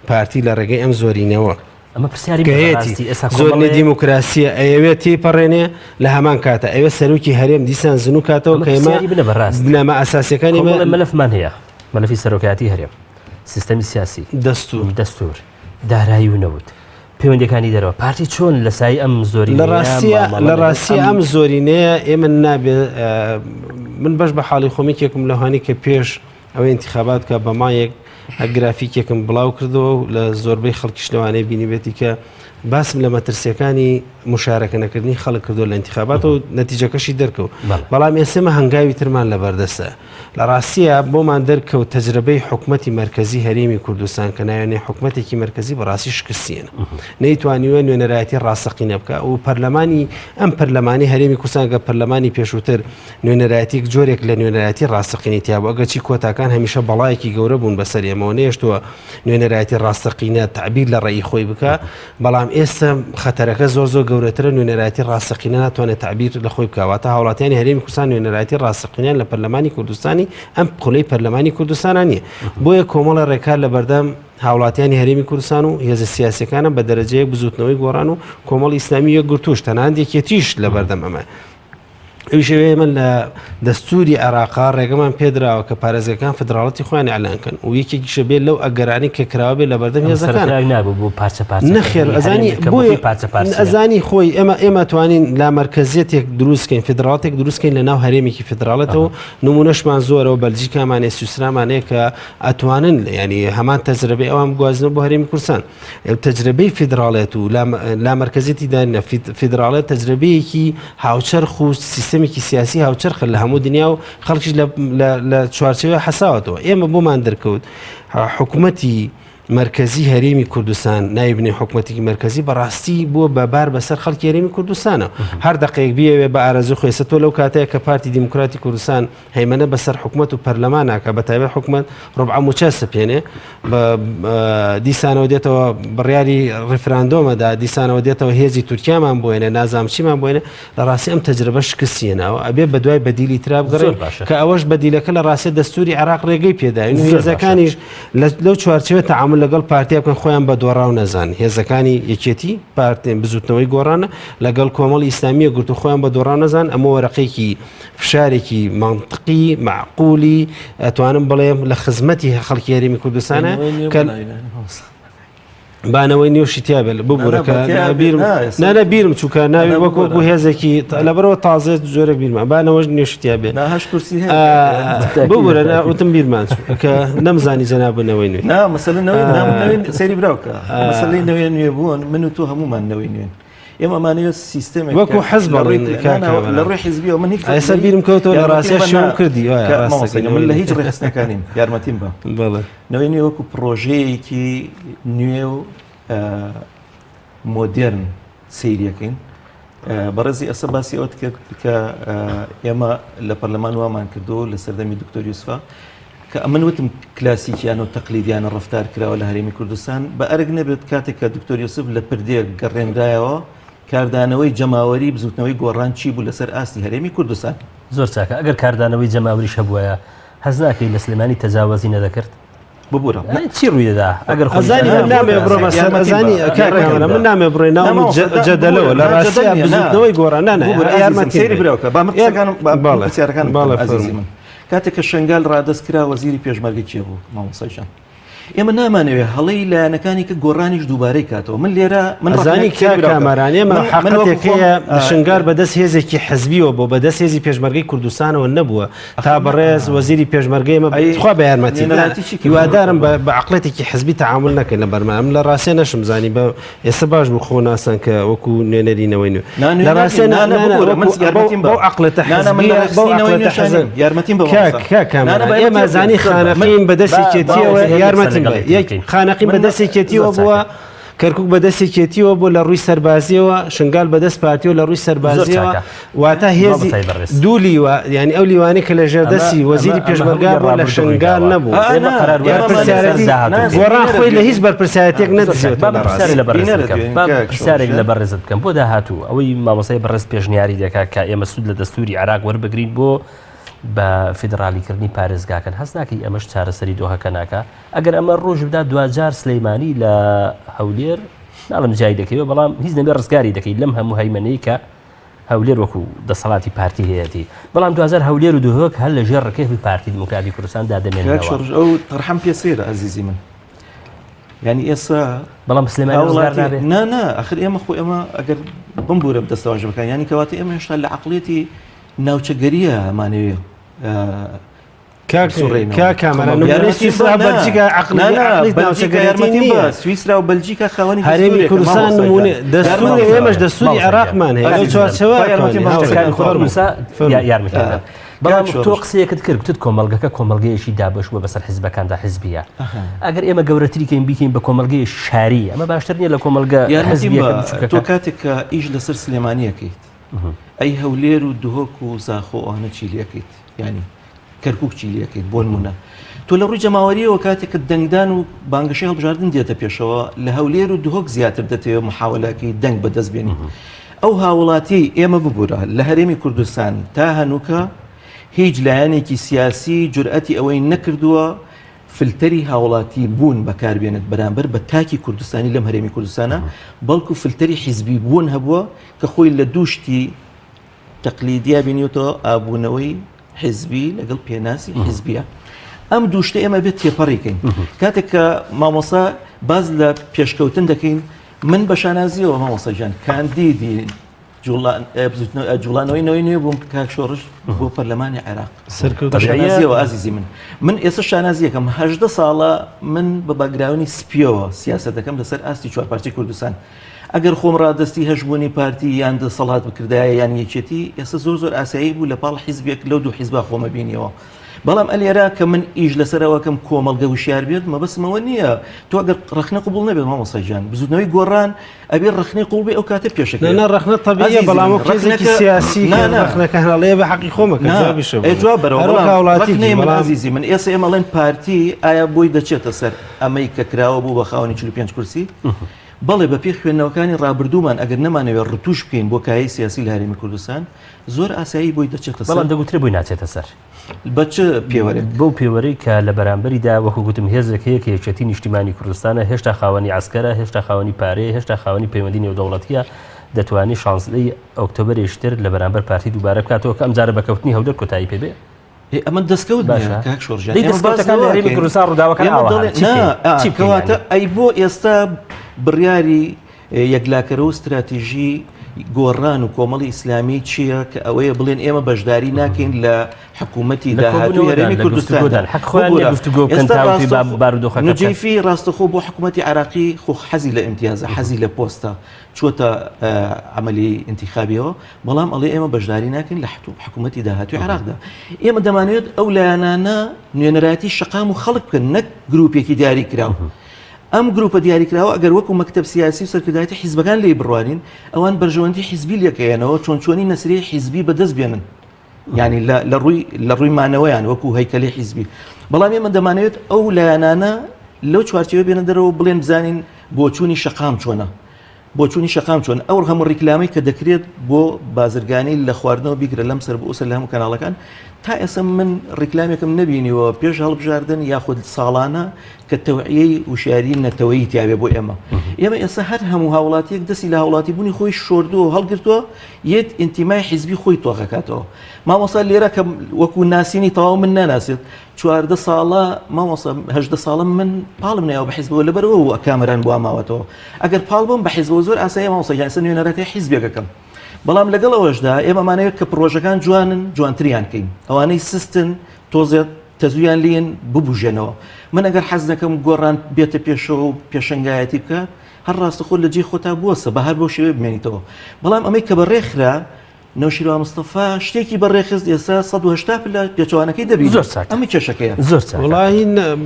C: پارتی لە ڕێگەی ئەم زۆرینەوە زۆرنی دیموکراسیە ئەوێت تێپەڕێنێ لە هەمان کاتە ئەوێ سەرۆکی هەرێم دیسان زن و کاتەوە کە ئێمە بنەمە ئاساسیەکانی
A: مەلەفمان هەیە مەلەفی سەرۆکایەتی هەرێم سیستەمی سیاسی دەستور دارایی و نەوت پەیوەندیەکانی دەرەوە پارتی چۆن لە سای ئەم زۆری
C: لە ڕاستی ئەم زۆرینەیە ئێمە نابێ من بەش بە حاڵی خۆمیکێکم لەوانی کە پێش ئەوەی انتخابات کە بە مایەک گرافیکێکم بڵاو کردەوە و لە زۆربەی خەڵکیش لەوانەیە بینی بێتی کە باسم لە مەترسیەکانی مشارەکە نەکردنی خەڵک کردو لە انتخابات و نەتیجەکەشی دەرکەوت بەڵام ئێسێمە هەنگاوی ترمان لەبەردەستە لە ڕاستیە بۆمان دەرکەوت تەجربەی حکومەتی مرکزی هەرێمی کوردستان کە ناوێنێ حکومەتێکی مرکزی بەڕاستی شکستیێنە نەیتوانیوە نوێنەرایەتی ڕاستەقینە بکە و پەرلەمانی ئەم پەرلەمانی هەرێمی کوردستان کە پەرلەمانی پێشووتر نوێنەرایەتی جۆرێک لە نوێنەرایەتی ڕاستەقینی تیابوو ئەگەرچی کۆتاکان هەمیشە بەڵایەکی گەورە بوون بەسەر ئێمەوە نێشتووە نوێنەرایەتی ڕاستەقینە تعبیر لە ڕێی خۆی بکە بەڵام ئێستا خەتەرەکە زۆر گەورەترە نوێنەرایەتی ڕاستەقینە ناتوانێت تعبیر لە خۆی بکەواتە هاوڵاتیانی هەرێمی کوردستان نوێنەرایەتی ڕاستەقینیان لە پەرلەمانی کوردستانی ئەم قوڵەی پەرلەمانی کوردستانە نییە بۆیە کۆمەڵە ڕێکار لە بەردەم هاوڵاتیانی هەرێمی کوردستان و هێزە سیاسەکانە بە دەرەجەیەک بزوتنەوەی گۆڕان و کۆمەڵی ئیسلامی یەک گرتوش تەنانەت یەکێتیش لە بەردەم ئەمە ئەوشەوەیە من لە دەستوری عێراقا ڕێگەمان پێدراوە کە پارێزگەکان فدراڵەتی خۆیان ئەعلان کەن و یەکێکیشە بێت لەو ئەگەرانی کە کراوە بێت لە بەردەم هێزەکان نەخێر ئەزانی خۆی ئێمە توانین لا مەرکەزیەتێک دروستکەین فدراڵاتێک دروستکەین لە ناو هەرێمێکی فدراڵەتەوە نمونەشمان زۆرەوە بەلجیکامانێ سویسرامانەیە کە ئەتوانن ینی هەمان تەجربەی ئەوان بگوازنەوە بۆ هەرێمی کوردستان تەجربەی فدراڵێت و لا مەرکەزیەتی دانە فدراڵێت تەجربەیەکی هاوچەرخ و سیستەمێکی سیاسی هاوچەرخە لە هەموو دنیا و خەڵکیش لە چوارچەوەی حەساوەتەوە ئێمە بۆمان دەرکەوت حکوومەتی مرکزی هەرێمی کوردستان نایبنی حکوومەتێکی مرکزی بەڕاستی بووە بەبار بەسەر خەڵکی هەرێمی کوردستانە هەر دقەیەک بیاوێ بە ئارەزوو خۆی تۆ لەو کاتەیە کە پارتی دیموکراتی کوردستان هەیمەنە بەسەر حکوومەت و پەرلەماناکە بە تایبەت حکوومەت ڕۆبع موچە سپێنێ دیسانەوە دێتەوە بڕیاری ڕفراندۆمەدا دیسانەوە دێتەوە هێزی تورکیامان بۆێنێ نازانچیمان بۆێنێ لە ڕاستی ئەم تەجربە شکستیێنەوە ئەبێ بە دوای بەدیلی ترا بگەڕێت کە ئەوەش بەدیلەکە لە ڕاستی دەستوری عێراق ڕێگەی پێداین هێزەکانیش لەو چوارچەوە تەعامل لەگەڵ پارتیا بکەن خۆیان بە دۆڕاو نەزان هێزەکانی یەکێتی پارتێن بزوتنەوەی گۆڕانە لەگەڵ کۆمەڵی ئیسلامیە گرتو خۆیان بە دۆڕاو نەزان ئەمە وەرەقەیەکی فشارێکی منطقی معقولی ئەتوانم بڵێم لە خزمەتی خەڵکی هەرێمی کوردستانە کە بانەوەی نوێشی تیابێت ببوورەکە نانە بیرم چووکە ناوی وەکو هێزێکی لەبەرەوە تازێت جۆرە بیرمان بانەوەش نوێشی تیابێت ببوورە وتم بیرمان کە نەمزانی جەنابنەوەی نوێ
B: سەری براوکە مەسەلەی نوێ نوێ بوون من و تۆ هەمومان نەوەی نوێن ئێمەمانەیە سیستەمێک
C: وەکو حەزب
B: لە ڕێی حیزبیەوە من
C: ئێستا بیرم کەوتەوە لە ڕاستیە شێوم کردی
B: من لە هیچ ڕێخستنەکانیم یارمەتیم بە نەوەی نوێ وەکو پرۆژەیەکی نوێ و مۆدرن سیریەکەین بەڕێزی ئەسە باسی ئەوت کرد کە ئێمە لە پەرلەمان وامان کردو لە سەردەمی دکتۆر یوسفا کە ئەمن وتم کلاسیکیان و تەقلیدیانە ڕەفتار کراوە لە هەرێمی کوردستان بە ئەرگ نەبێت کاتێک کە دکتۆر یوسف لە پردێک گەڕێنرایەوە کاردانەوەی جەماوەری بزوتنەوەی گۆڕان چی بوو لەسەر ئاستی هەرێمی کوردستان
A: زۆر چاکە ئەگەر کاردانەوەی جەماوەری شەبووایە هەز ناکەی لە سلێمانی تەجاوەزی نەدەکرد
B: ببوورە
A: چی ڕووی دەدا ئەگەر
C: ئەزانی من نامێ بڕۆ مەسەر ئەزانی کاکەمەرە من نامێ بڕۆی ناو جەدەلەوە لە ڕاستیە بزوتنەوەی گۆڕانە
B: یارمەتی براوکە با پرسیارەکان عزیزی من کاتێک کە شنگال ڕادەستکرا وەزیری پێشمەرگی چێ بوو مامۆستایشان ئێمە نامانەوێت هەڵەی لایەنەکانی کە گۆڕانیش دووبارەی کاتەوە من لێرە من
C: ئەزانی کامەرانێمە حقەتێکەیە شنگار بەدەست هێزێکی حەزبیەوە بۆ بەدەست هێزی پێشمەرگەی کوردستانەوە نەبووە تا بەڕێز وەزیری پێشمەرگەیمە خوا بە یارمەتی هیوادارم بە عقلێتێکی حەزبی تعامل نەکەین لە بەرنامە لە ڕاستێ نەشم زانی بە ئێستا باش بوو خۆ ناسان کە وەکو نوێنەرینەوەی نوێ لە ڕاستێ بەو عقلەتە
B: یارمەتیم بە
C: ئێمە زانی خانەقین بەدەستێکێتیەوە یارمەتیم خانەقین بەدەستێکێتیەوە بووە کەرکک بەدەستی کێتیەوە بۆ لە ڕووی سەربازیەوە شنگال بەدەست پارتیەوە لە ڕووی سەربازیەوە واتە هێزی دوو لیوە ینی ئەو لیوانی کە لە ژێردەستی وەزیری پێشمەرگا بۆ لە شنگال نەبوو گۆڕان خۆی لە هیچ بەرپرسایەتێک
A: نەدەسێتسارێک لە بەڕێزت بکەم بۆ داهاتوو ئەوەی مامۆسای بەڕێز پێشنیاری دەکات کە ئێمە سود لە دەستوری عراق وەربگرین بۆ بە فیدراالیکردنی پارێزگاکەن هەست ناکەی ئەمەش چارەسەری دۆهەکە ناکە ئەگەر ئەمە ڕۆژ بدا دوجار سلەیمانی لە هەولێر ناڵم جای دەکەوێت بەڵام هیچ نەبێ ڕزگاری دەکەیت لەم هەموو هەیمەنەی کە هەولێر وەکو دەسەڵاتی پارتی هەیەتی بەڵام دوزار هەولێر و دوهۆک هەر لە ژێر ڕکێفی پارتی دموکراتی کوردستان دادەمێنەوە
B: ئەو تەرحەم پێسێرە ئەزیزی من ینی ئێستا
A: بەڵام سلێمانی
B: نا ئەخر ئێمە خۆ ئێمە ئەگەر بمبورە دەستەواژەکان ینی کەواتە ئێمە هێشتا لە عقلێتی ناوچەگەریە ئەمانەوێ سویسرا و بەلجیکا خاوەنی
C: هەرێمی کوردستان نمونێ دەستوری ئێمەش دەستوری عێراقمان هەیە
A: یارمەکە بەڵام تۆ قسەیەکت کرد گوتت کۆمەلگەکە کۆمەلگەیەشی دابەشوە بەسەر حیزبەکاندا حیزبیە ئەگەر ئێمە گەورەتریکەین بیکەین بە کۆمەلگەی شاری ئەمە باشتر نیە لە کۆمەلگە
B: تۆ کاتێک کە ئیش لەسەر سلێمانیەکەیت ئەی هەولێر و دهۆک و زاخۆ ئەوانە چیلیەکەیت ینی کەرکک چیلیەکەیت بۆ نمونە تۆ لە ڕووی جەماوەریەوە کاتێک کە دەنگدان و بانگەشەی هەڵبژاردن دێتە پێشەوە لە هەولێر و دهۆک زیاتر دەتەوێت محاوەلاکەی دەنگ بەدەست بێنی ئەو هاوڵاتی ئێمە ببوورە لە هەرێمی کوردستان تا هەنووکە هیچ لایەنێکی سیاسی جورئەتی ئەوەی نەکردووە فلتەری هاوڵاتی بوون بەکاربێنێت بەرامبەر بە تاکی کوردستانی لەم هەرێمی کوردستانە بەڵکو فلتەری حیزبی بوون هەبووە کە خۆی لە دووشتی تەقلیدیا بینیوتەوە ئابوونەوەی حیزبی لەگەڵ پێناسی حیزبیە ئەم دووشتە ئێمە بێت تێپەڕیکەین کاتێک کە مامۆسا باز لە پێشکەوتن دەکەین من بە شانازیەوە مامۆساجان کاندیدی جوڵانەوەی نەوەی نوێ بووم کاک شۆڕش بۆ پەرلەمانی عێراق شانازیەوە ئازیزی من ئێستا شانازیەکەم 18 ساڵە من بە باگراونی سپیەوە سیاسەتەکەم لەسەر ئاستی چوارپارتی کوردستان ئەگەر خۆم ڕادستی هەژبوونی پارتی یان دەسەڵات بکردایە یان یەکێتی ئێستا زۆر ئاسایی بوو لە پاڵ حیزبێک لەو دوو حیزبا خۆمە بینیەوە بەڵام ئەلێرا کە من ئیش لەسەرەوەکەم کۆمەڵگە وشیار بێت مەبەسمەوە نییە تۆ ئەگەر ڕخنە قوبوڵ نەبێت مامۆستاجان بزودنەوەی گۆڕان ئەبێ ڕخنەی قوڵ بێ ئەو کاتە پێشەکە
C: ڕخنە تەبیعیە بەڵام ڕخنەکە سیاسی ڕخنەکە هەڵەیە بە حەقی خۆمەکە
B: جواب بەرەوە عزیزی من ئێستا ئێمەڵێن پارتی ئایا بۆی دەچێتە سەر ئەمەی کە کراوە بوو بە خاوەنی 45 کورسی بەڵێ بە پێی خوێندنەوەکانی ڕابردوومان ئەگەر نەمانەوێت ڕتوش بکەین بۆ کایی سیاسی لە هەرێمی کوردستان زۆر ئاسایی بۆی دەچێتە سەر
A: بەڵام دەگوترێ بۆی ناچێتە سەر
B: بە چ پێوەرێک
A: بەو پێوەرەی کە لە بەرامبەریدا وەکو گوتم هێزێک هەیە کە یەکێتی نیشتیمانی کوردستانە هێشتا خاوەنی عسکەرە هێشتا خاوەنی پارەیە هێشتا خاوەنی پەیوەندی نێودەوڵەتیە دەتوانێت شانسلەی ئۆکتۆبەرێشتر لە بەرامبەر پارتی دووبارە بکاتەوە کە ئەم جارە بەکەوتنی هەولێر کۆتایی پێبێ
B: ئەمە دەستکەوت باشە کاک شۆڕژان
A: دەستکەوتەکان لە هەرێمی کوردستان ڕووداوەکان
B: کەواتە ئەی بۆ ئێستا بڕیاری یەکلاکەرە و استراتیژی گۆڕان و کۆمەڵی ئیسلامی چییە کە ئەوەیە بڵێن ئێمە بەشداری ناکەین لە حکوومەتی داهاتوی هەرێمی کوردستان نجیفی ڕاستەخۆ بۆ حکوومەتی عراقی خۆ حەزی لە ئیمتیازە حەزی لە پۆستە چۆتە عملی انتخابیەوە بەڵام ئەڵێ ئێمە بەشداری ناکەین لە حکوومەتی داهاتوی عراقدا ئێمە دەمانوێت ئەو لایەنانە نوێنەراتی شەقام و خەڵک بکەن نەک گروپێکی دیاری کراوە ئەم گروپە دیاریکراوە ئەگەر وەکو مەکتەب سیاسی و سەرکردایەتی حیزبەکان لێ بڕوانین ئەوان بەرژەوەندی حیزبی لێکەیەنەوە چۆنی نەسری حیزبی بەدەست بێنن ینی لە ڕووی مانەوەیان وەکو هەیکەلی حیزبی بەڵام ئێمە دەمانەوێت ئەو لایەنانە لەو چوارچێوە بێنە دەرەوە بڵێن بزانین بۆچوونی شەقام چۆنە بۆچوونی شەقام چۆن ئەو هەموو ڕیکلامی کە دەکرێت بۆ بازرگانی لە خواردنەوە بیگرە لەم سەر بۆ ئوسە لە هەموو کەناڵەکان تا ئێستا من ڕیکلامێکم نبینیەوە پێش هەڵبژاردن یاخود ساڵانە کە تەوعیەی وشاری نەتەوەیی تیاوێ بۆ ئێمە ئێستا هەر هەموو هاوڵاتیەک دەستی لە هاوڵاتی بوونی خۆی شۆردووە هەڵگرتووە یەت ئینتیمای حیزبی خۆی تۆقەکاتەوە مامۆستا لێرە کە وەکو ناسینی تەواو من ناناسێت 14 ساڵە مامۆستا 18 ساڵم من پاڵم نایەوە بە حیزبەوە لەبەرەوە کامەران بۆ ماوەتەوە ئەگەر پاڵ بم بە حیزبەوە زۆر ئاساییە مامۆستا یانسە نوێنەرەتی حیزبێکەکەم بەڵام لەگەڵ ئەوەشدا ئێمەمانەوێت کە پرۆژەکان جوانن جوانتریان کەین ئەوانەی سستن تۆزێت تەزویان لێن ببوژێنەوە من ئەگەر حەز دەکەم گۆڕان بێتە پێشەوە و پێشنگایەتی بکە هەر ڕاستەخۆ لە جێ خۆتا بووەسە بە هەر بۆ شێوێ بمێنیتەوە بەڵام ئەمەی کە بەڕێکخرا نەوشیرەوە مستەفا شتێکی بەڕێخست ئێستا 180 پلە پێچوانەکەی دەبی
A: زۆر چاک
B: ئەمە کێشەکەیە
A: زۆر چاک
C: وڵی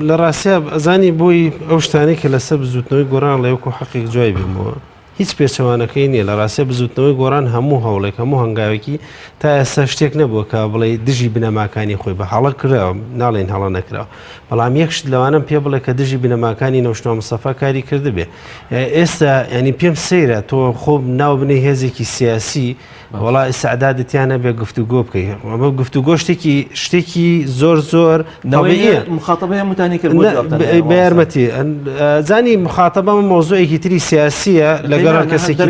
C: لە ڕاستە ئەزانی بۆی ئەو شتانەی کە لەسەر بزوتنەوەی گۆڕان لە وەکو حەقێک جوای بمەوە هیچ پێچەوانەکەی نییە لە ڕاستە بزوتنەوەی گۆڕان هەموو هەوڵێک هەموو هەنگاوێکی تا ئێستا شتێک نەبووە کە بڵێ دژی بنەماکانی خۆی بە هەڵە کراوە ناڵێن هەڵە نەکراوە بەڵام یەکشت لەوانم پێ بڵێ کە دژی بنەماکانی نەوشنەوە مستەفا کاری کردبێ ئێستا ینی پێم سەیرە تۆ خۆ ناو بنێ هێزێکی سیاسی وڵا ئستعدادتیانە بێ گفتوگۆ بکەیت ئەمە گفتوگۆ شتێکی زۆر
B: مخاطبەیە متانی کرد
C: بە یارمەتی زانی مخاطبە مۆزوعێکی تری سیاسیە لەگەڵ کەسێکی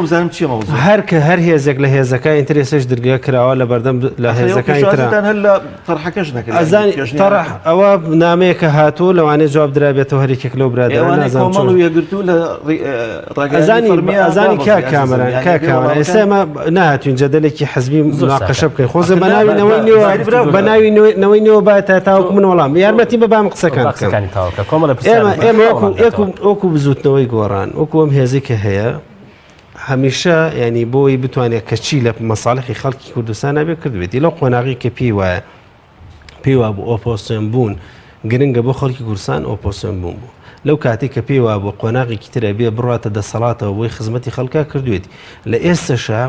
B: بزانم چی
C: هەر کە هەر هێزێک لە هێزەکە ئینترێسش دەرگا کراوە لە بەردەم لە هێزەکانی
B: هەر لە تەرحەکەش
C: نەکرد ئەوە نامەیەکە هاتووە لەوانەیە جواب درابێتەوە هەرێکێک لەو برادرانەزانی کامەران ئێستا نهاتوین جەدەلێکی حەزبی مناقەشە بکەین خۆزە بە ناوی نەوە با تا تاوەکو من وەڵام یارمەتی بە بام قسەکان ئێمە وەکو بزوتنەوەی گۆڕان وەکو ئەم هێزی کە هەیە هەمیشە ینی بۆی بتوانێت کەچی لە مەساڵحی خەڵکی کوردستان نابێت کردبێتی لەو قۆناغی کە پێی وایە پێی وا بۆ ئۆپۆسیۆن بوون گرنگە بۆ خەڵکی کوردستان ئۆپۆسیۆن بوون بوو لەو کاتێک کە پێی وا بۆ قۆناغێکی ترە بێ بڕاتە دەسەڵاتەوە بۆی خزمەتی خەڵکا کردوێتی لە ئێستاشە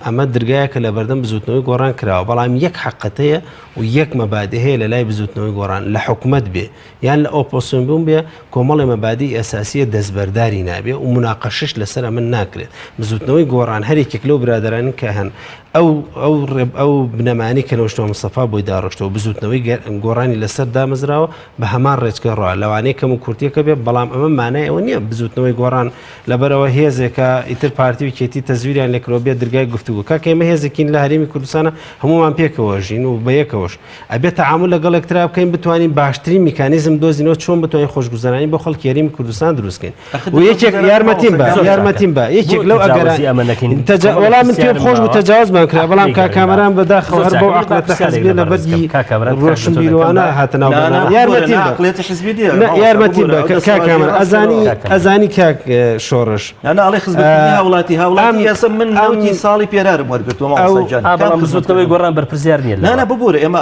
C: ئەمە دەرگایەکە لە بەردەم بزوتنەوەی گۆڕان کراوە بەڵام یەک حەقەتەیە و یەک مەبادی هەیە لە لای بزوتنەوەی گۆڕان لە حکوومەت بێ یان لە ئۆپۆسیۆن بوون بێ کۆمەڵی مەبادی ئەساسیە دەستبەرداری نابێ و مناقەشش لەسەر ئەمە ناکرێت بزوتنەوەی گۆڕان هەرێکێک لەو برادرانی کە هەن ئەو بنەمانی کە نەوشتەوە مستەفا بۆی داڕۆشتەوە بزوتنەوەی گۆڕانی لەسەر دامەزراوە بە هەمان ڕێچکە ڕوا لەوانەیە کەم و کورتێکە بێ بەڵام ئەمە مانای ئەوە نییە بزوتنەوەی گۆڕان لەبەرەوە هێزێکە ئیتر پارتی و کێتی تەزویریان لەکرۆ بێت دەرگای گفتوگۆ کاکە ئێمە هێزێکین لە هەرێمی کوردستانە هەمومان پێکەوە ژین و بەیەکەوەش ئەبێت تەعامل لەگەڵ یەکترا بکەین بتوانین باشترین میکانیزم دۆزینەوە چۆن بتوانین خۆشگوزەرانی بۆ خەڵکی هەرێمی کوردستان دروستکەین و یەکێک یارمەتیم بە یەکێک لەو ئەگەران وەڵام من پێم خۆش بوو تەجاوزمان کرا بەڵام کاکامەران بەداخەوە هەر بۆ عەقڵەتە حیزبیە لە بەردی ڕۆشن بیرۆوانە هاتنەوە یارمەتی بە کاکامەران ئەزانی کاک شۆڕش
B: هاوڵاتی ئێستا من ناوتی ساڵی پێرارم وەرگرتووە
A: بزوتنەوەی گۆڕان بەرپرسیار نییە
B: نانە ببوورە ئێمە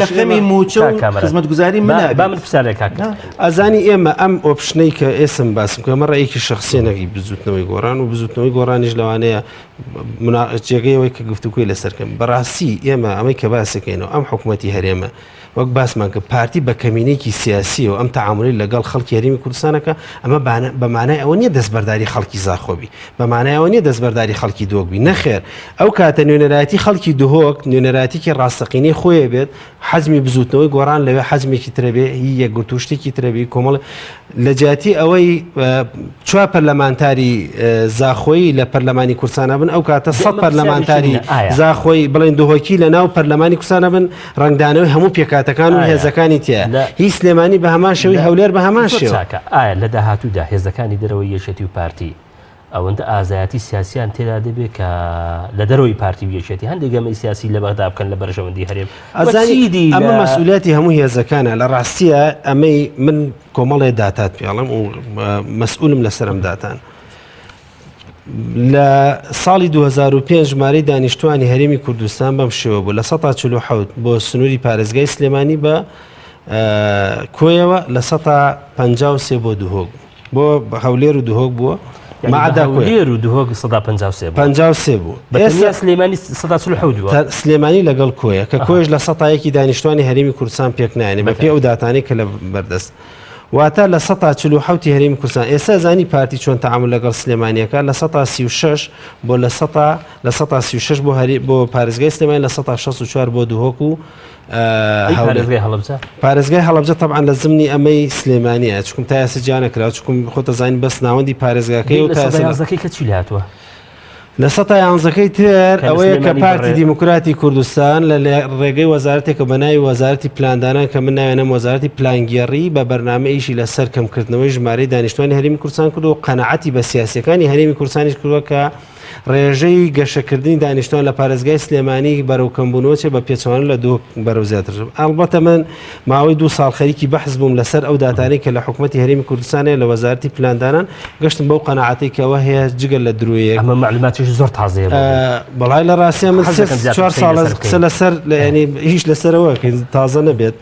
B: لە خەمی موچە و خزمەتگوزاری منە
A: با من پرسیارێک کاک
C: ئەزانی ئێمە ئەم ئۆپشنەی کە ئێسم باسم کە ئەمە ڕێیەکی شەخسیەنەکی بزوتنەوەی گۆڕان و بزوتنەوەی گۆڕانیش لەوانەیە جێگەیەوەی کە گفتوگوی لەسەرکەم بەڕاستی ئێمە ئەمەی کە باسەکەینەوە ئەم حکوومەتی هەرێمە وەک باسمان کە پارتی بە کەمینێکی سیاسی و ئەم تەعاملی لەگەڵ خەڵکی هەرێمی کوردستانەکە ئەمە بەمانای ئەوە نییە دەستبەرداری خەڵکی زاخۆبی بەمانای ئەوە نییە دەستبەرداری خەڵکی دۆگبی نەخێر ئەو کاتە نوێنەراتی خەڵکی دهۆک نوێنەراتیکی ڕاستەقینەی خۆیە بێت حەزمی بزوتنەوەی گۆڕان لەوێ حەزمێکی ترەبێ هی یەکگرتو شتێکی ترەبی کۆمەڵ لە جیاتی ئەوەی چوار پەرلەمانتاری زاخۆی لە پەرلەمانی کوردستانە بن ئەو کاتە 100 پەرلەمانتاری زاخۆی بڵێن دهۆکی لە ناو پەرلەمانی کوردستانە بن ڕنگدانەوەی هەموو پێکاتەکان و هێزەکانی تیا هیچ سلێمانی بە هەمان شێوی هەولێر بە هەمان شێوە
A: ئایا لە داهاتوودا هێزەکانی دەرەوەی یەکێتی و پارتی ئەوەندە ئازایەتی سیاسیان تێدا دەبێت کە لە دەرەوەی پارتی و یەکێتی هەندێک گەمەی سیاسی لە بەغدا بکەن لە بەرژەوەندی هەرێم
C: ئەزانی ئەمە مەسئولیەتی هەموو هێزەکانە لە ڕاستیە ئەمەی من کۆمەڵێ داتات پێڵم و مەسئولم لەسەرم داتان لە ساڵی 2005 ژمارەی دانیشتوانی هەرێمی کوردستان بەم شێوە بوو لە 147 بۆ سنووری پارێزگای سلێمانی بە کۆیەوە لە 153 بۆ دهۆک بۆ هەولێر و دهۆک بووە
A: هەولێر و دهۆک
C: 153 بوو
A: ئێستا سلێمانی 147
C: سلێمانی لەگەڵ کۆیە کە کۆیش لە 100 دانیشتوانی هەرێمی کوردستان پێک نایێنێ بە پێ ئەو داتانی کە لە بەردەست واتە لە ١47 هەرێمی کوردستان ئێستا زانی پارتی چۆن تەعامل لەگەڵ سلێمانیەکە لە 136 بۆ لە 136 بۆ پارێزگای سلێمانی لە 164 بۆ دووهۆک و پارێزگای هەڵەبجە طبعا لە زمنی ئەمەی سلێمانیە چکم تا ئێستا جا نەکرا چکم خۆتە زانین بەس ناوەندی پارێزگاکەی و
A: تازەکەی کە چی هاتووە
C: لە 111 تر ئەوەیە کە پارتی دیموکراتی کوردستان لە ڕێگەی وەزارەتێکە بە ناوی وەزارەتی پلاندانان کە من ناوێنم وەزارەتی پلانگێڕی بە بەرنامەیشی لەسەر کەمکردنەوەی ژمارەی دانیشتوانی هەرێمی کوردستان کرد و قەنەعەتی بە سیاسیەکانی هەرێمی کوردستانیش کردووە کە ڕێژەی گەشەکردنی دانیشتوان لە پارێزگای سلێمانی بەرەو کەمبوونەوە بە پێچوانە لە دوو بەرەو زیاتر. ئەڵبەتە من ماوەی 2 ساڵ خەریکی بەحث بووم لەسەر ئەو داتانەی کە لە حکوومەتی هەرێمی کوردستانە لە وەزارەتی پلاندانان گەشتم بەو قەنەعەتی کەەوە هەیە جگەل لە درویە
A: ئەمە معلوماتیش زۆر تازەیە
C: بەڵای لە ڕاستیە من 4 ساڵ قسە لەسەر ینی هیچ لەسەرەوە تازە نەبێت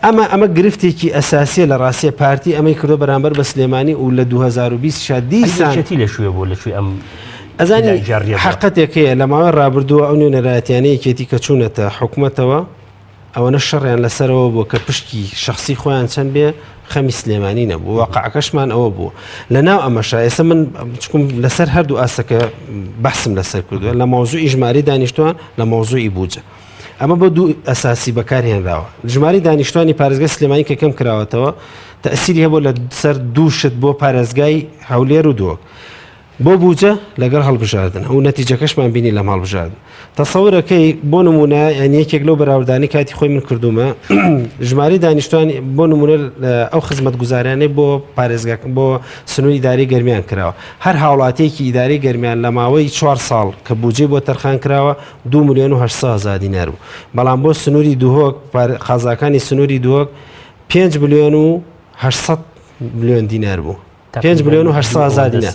C: ئەمە گرفتێکی ئەساسیە لە ڕاستیە پارتی ئەمەی کردو بەرامبەر بە سلێمانی و لە 2020 دیسان
A: لەشوێ بۆ لەشوێ ئەم
C: ئەزانی حقەتێکەیە لە ماوەی ڕابردووە ئەو نوێنەرایەتیانەیەکێتی کە چوونەتە حکوومەتەوە ئەوەنە شەڕیان لەسەرەوە بوو کە پشتی شخصی خۆیان چەند بێ خەمی سلێمانی نەبوو واقعەکەشمان ئەوە بوو لە ناو ئەمەشە ئێستا من چکم لەسەر هەردوو ئاسەکە بەحسم لەسەر کردووە لە مۆزوعی ژماری دانیشتوان لە مۆزوعی بوجە ئەمە بۆ دوو ئەساسی بەکارهێنراوە ژماری دانیشتوانی پارێزگای سلێمانی کە کەم کراوەتەوە تەئسیری هەبوو لە سەر دوو شت بۆ پارێزگای هەولێر و دۆک بۆ بوجە لەگەڵ هەڵبژاردن ئەو نەتیجەکەشمان بینی لەم هەڵبژاردن تەسەورەکەی بۆ نمونە یعنی یەکێک لەو بەراوردانی کاتی خۆی من کردومە ژماری دانیشتوان بۆ نمونە ئەو خزمەت گوزاریانەی بۆ پارێزگا بۆ سنووری ئیداری گەرمیان کراوە هەر هاوڵاتیەکی ئیداری گەرمیان لە ماوەی 4 ساڵ کە بودجێ بۆ تەرخان کراوە 2,800,000 دینار بوو بەڵام بۆ سنووری دووهۆک قازاکانی سنووری دووهۆک 5,800,000,000 دینار بوو 5,800,000 دینار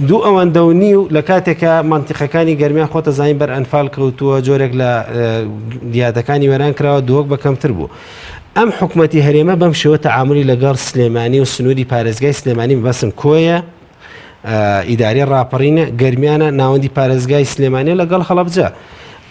C: دوو ئەوەندەونی و لە کاتێکە منتیقەکانی گەرمیان خۆتە زانین بەر ئەنفال کەوتووە جۆرێک لە دیاتەکانی وێران کراوە دووەک بە کەمتر بوو ئەم حکوومەتی هەرێمە بەم شێوە تەعاملی لەگەڵ سلێمانی و سنووری پارێزگای سلێمانی بەسم کۆیە ئیداری ڕاپەڕینە گەرمیانە ناوەندی پارێزگای سلێمانی لەگەڵ هەڵەبجە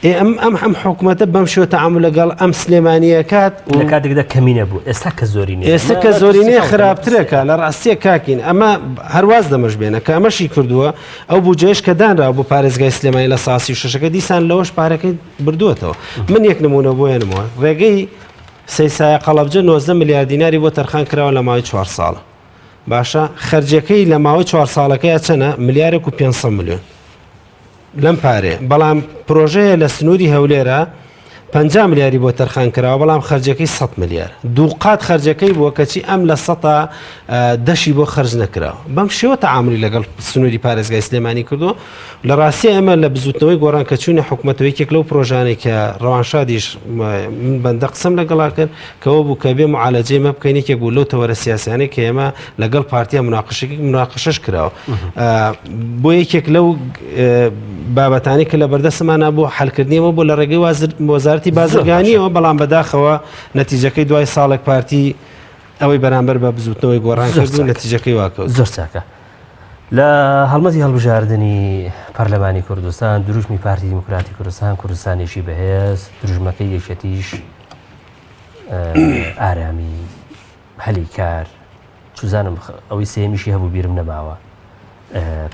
C: ئەم حکوومەتە بەم شێوە تەعامل لەگەڵ ئەم سلێمانیە کات
A: لە کاتێکدا کەمینە بوو ئێستا کە زۆرینە
C: ئێستا کە زۆرینەیە خراپترێکە لە ڕاستیە کاکین ئەمە هەرواز دەمەش بێنە کە ئەمەشی کردووە ئەو بودجەیەش کە دانراوە بۆ پارێزگای سلێمانی لە ساسی شەشەکە دیسان لەوەش پارەکەی بردووەتەوە من یەک نمونە بۆیانمەوە ڕێگەی سەیسایە قەڵەبجە 90 ملیار دیناری بۆ تەرخان کراوە لە ماوەی 4 ساڵە باشە خەرجەکەی لە ماوەی 4 ساڵەکەی چەنە ملیارێک و 500 ملیۆن لەم پارێ بەڵام پرۆژەیە لە سنووری هەولێرە 50 ملیاری بۆ تەرخان کراوە بەڵام خەرجەکەی 100 ملیار دوو قات خەرجەکەی بووە کەچی ئەم لە 100 دەشی بۆ خەرج نەکراوە بەم شێوە تەعاملی لەگەڵ سنووری پارێزگای سلێمانی کردو لە ڕاستی ئەمە لە بزوتنەوەی گۆڕان کە چوونە حکوومەتەوەی یەک لەو پرۆژانێک کە ڕەوانشادیش بەندە قسەم لەگەڵا کرد کەەوە بوو کە بێ معالەجەی مە بکەین یەکێک بوو لەو تەوەرە سیاسیانەی کە ئێمە لەگەڵ پارتیا مناقشەش کراوە بۆ یەکێک لەو بابەتانی کە لە بەردەستمانە بۆ حەلکردنیەوە بۆ لە ڕێگەی وەزارەتی بازرگانیەوە بەڵام بەداخەوە نەتیجەکەی دوای ساڵێک پارتی ئەوەی بەرامبەر بە بزوتنەوەی گۆڕان کرد و نەتیجەکەی واکەوت
A: زۆر چاکە لە هەڵمەتی هەڵبژاردننی پەرلەمانی کوردستان دروژمی پارتی دیموکراتی کوردستانێکی بەهێز دروژمەکەی یەکێتیش ئارامی هەلی کار چوزانم ئەوەی سێمیشی هەبوو بیرم نەماوە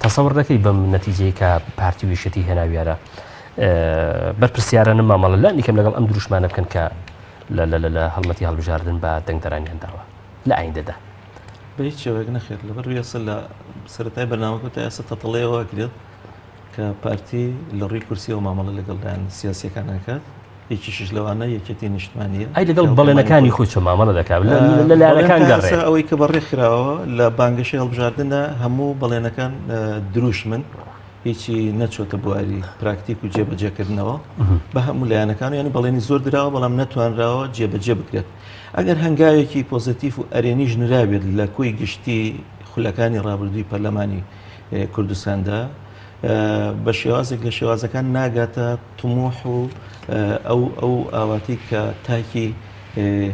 A: تەسەوڕ دەکەی بەم نەتیجەی کە پارتی وێشەتی هێناویارە بەرپرسیارە نەمامەڵە لە نیکەم لەگەڵ ئەم دروشمانە بکەن کە لە هەڵمەتی هەڵبژاردن بە دەنگدەرانی هەنداوە لە ئایندەدا
B: بە هیچ شێوەیەک نەخێت لەبەر وێسە لە سەرەتای بەرنامەکە تا ئێستا تەتەڵەیەوە کرێت کە پارتی لە ڕووی کورسیەوە مامەڵە لەگەڵدایان سیاسیەکان نەکات یەکیشش لەوانە یەکێتی نیشتمانیە
A: ئەی لەگەڵ بەڵێنەکانی خۆی چۆن مامەڵە دەکات لە لایەنەکان گەڕێ
B: ئەوەی کە بەڕێکخراوە لە بانگەشەی هەڵبژاردنە هەموو بەڵێنەکان دروشمن هیچی نەچۆتە بواری پراکتیک و جێبەجێکردنەوە بە هەموو لایەنەکان ینی بەڵێنی زۆر دراوە بەڵام نەتوانراوە جێبەجێ بکرێت ئەگەر هەنگاوێکی پۆزیتیف و ئەرێنی ژنرابێت لە کۆی گشتی خولەکانی ڕابردووی پەرلەمانی کوردستاندا بە شێوازێک لە شێوازەکان ناگاتە تموح و ئەو ئاواتی کە تاکی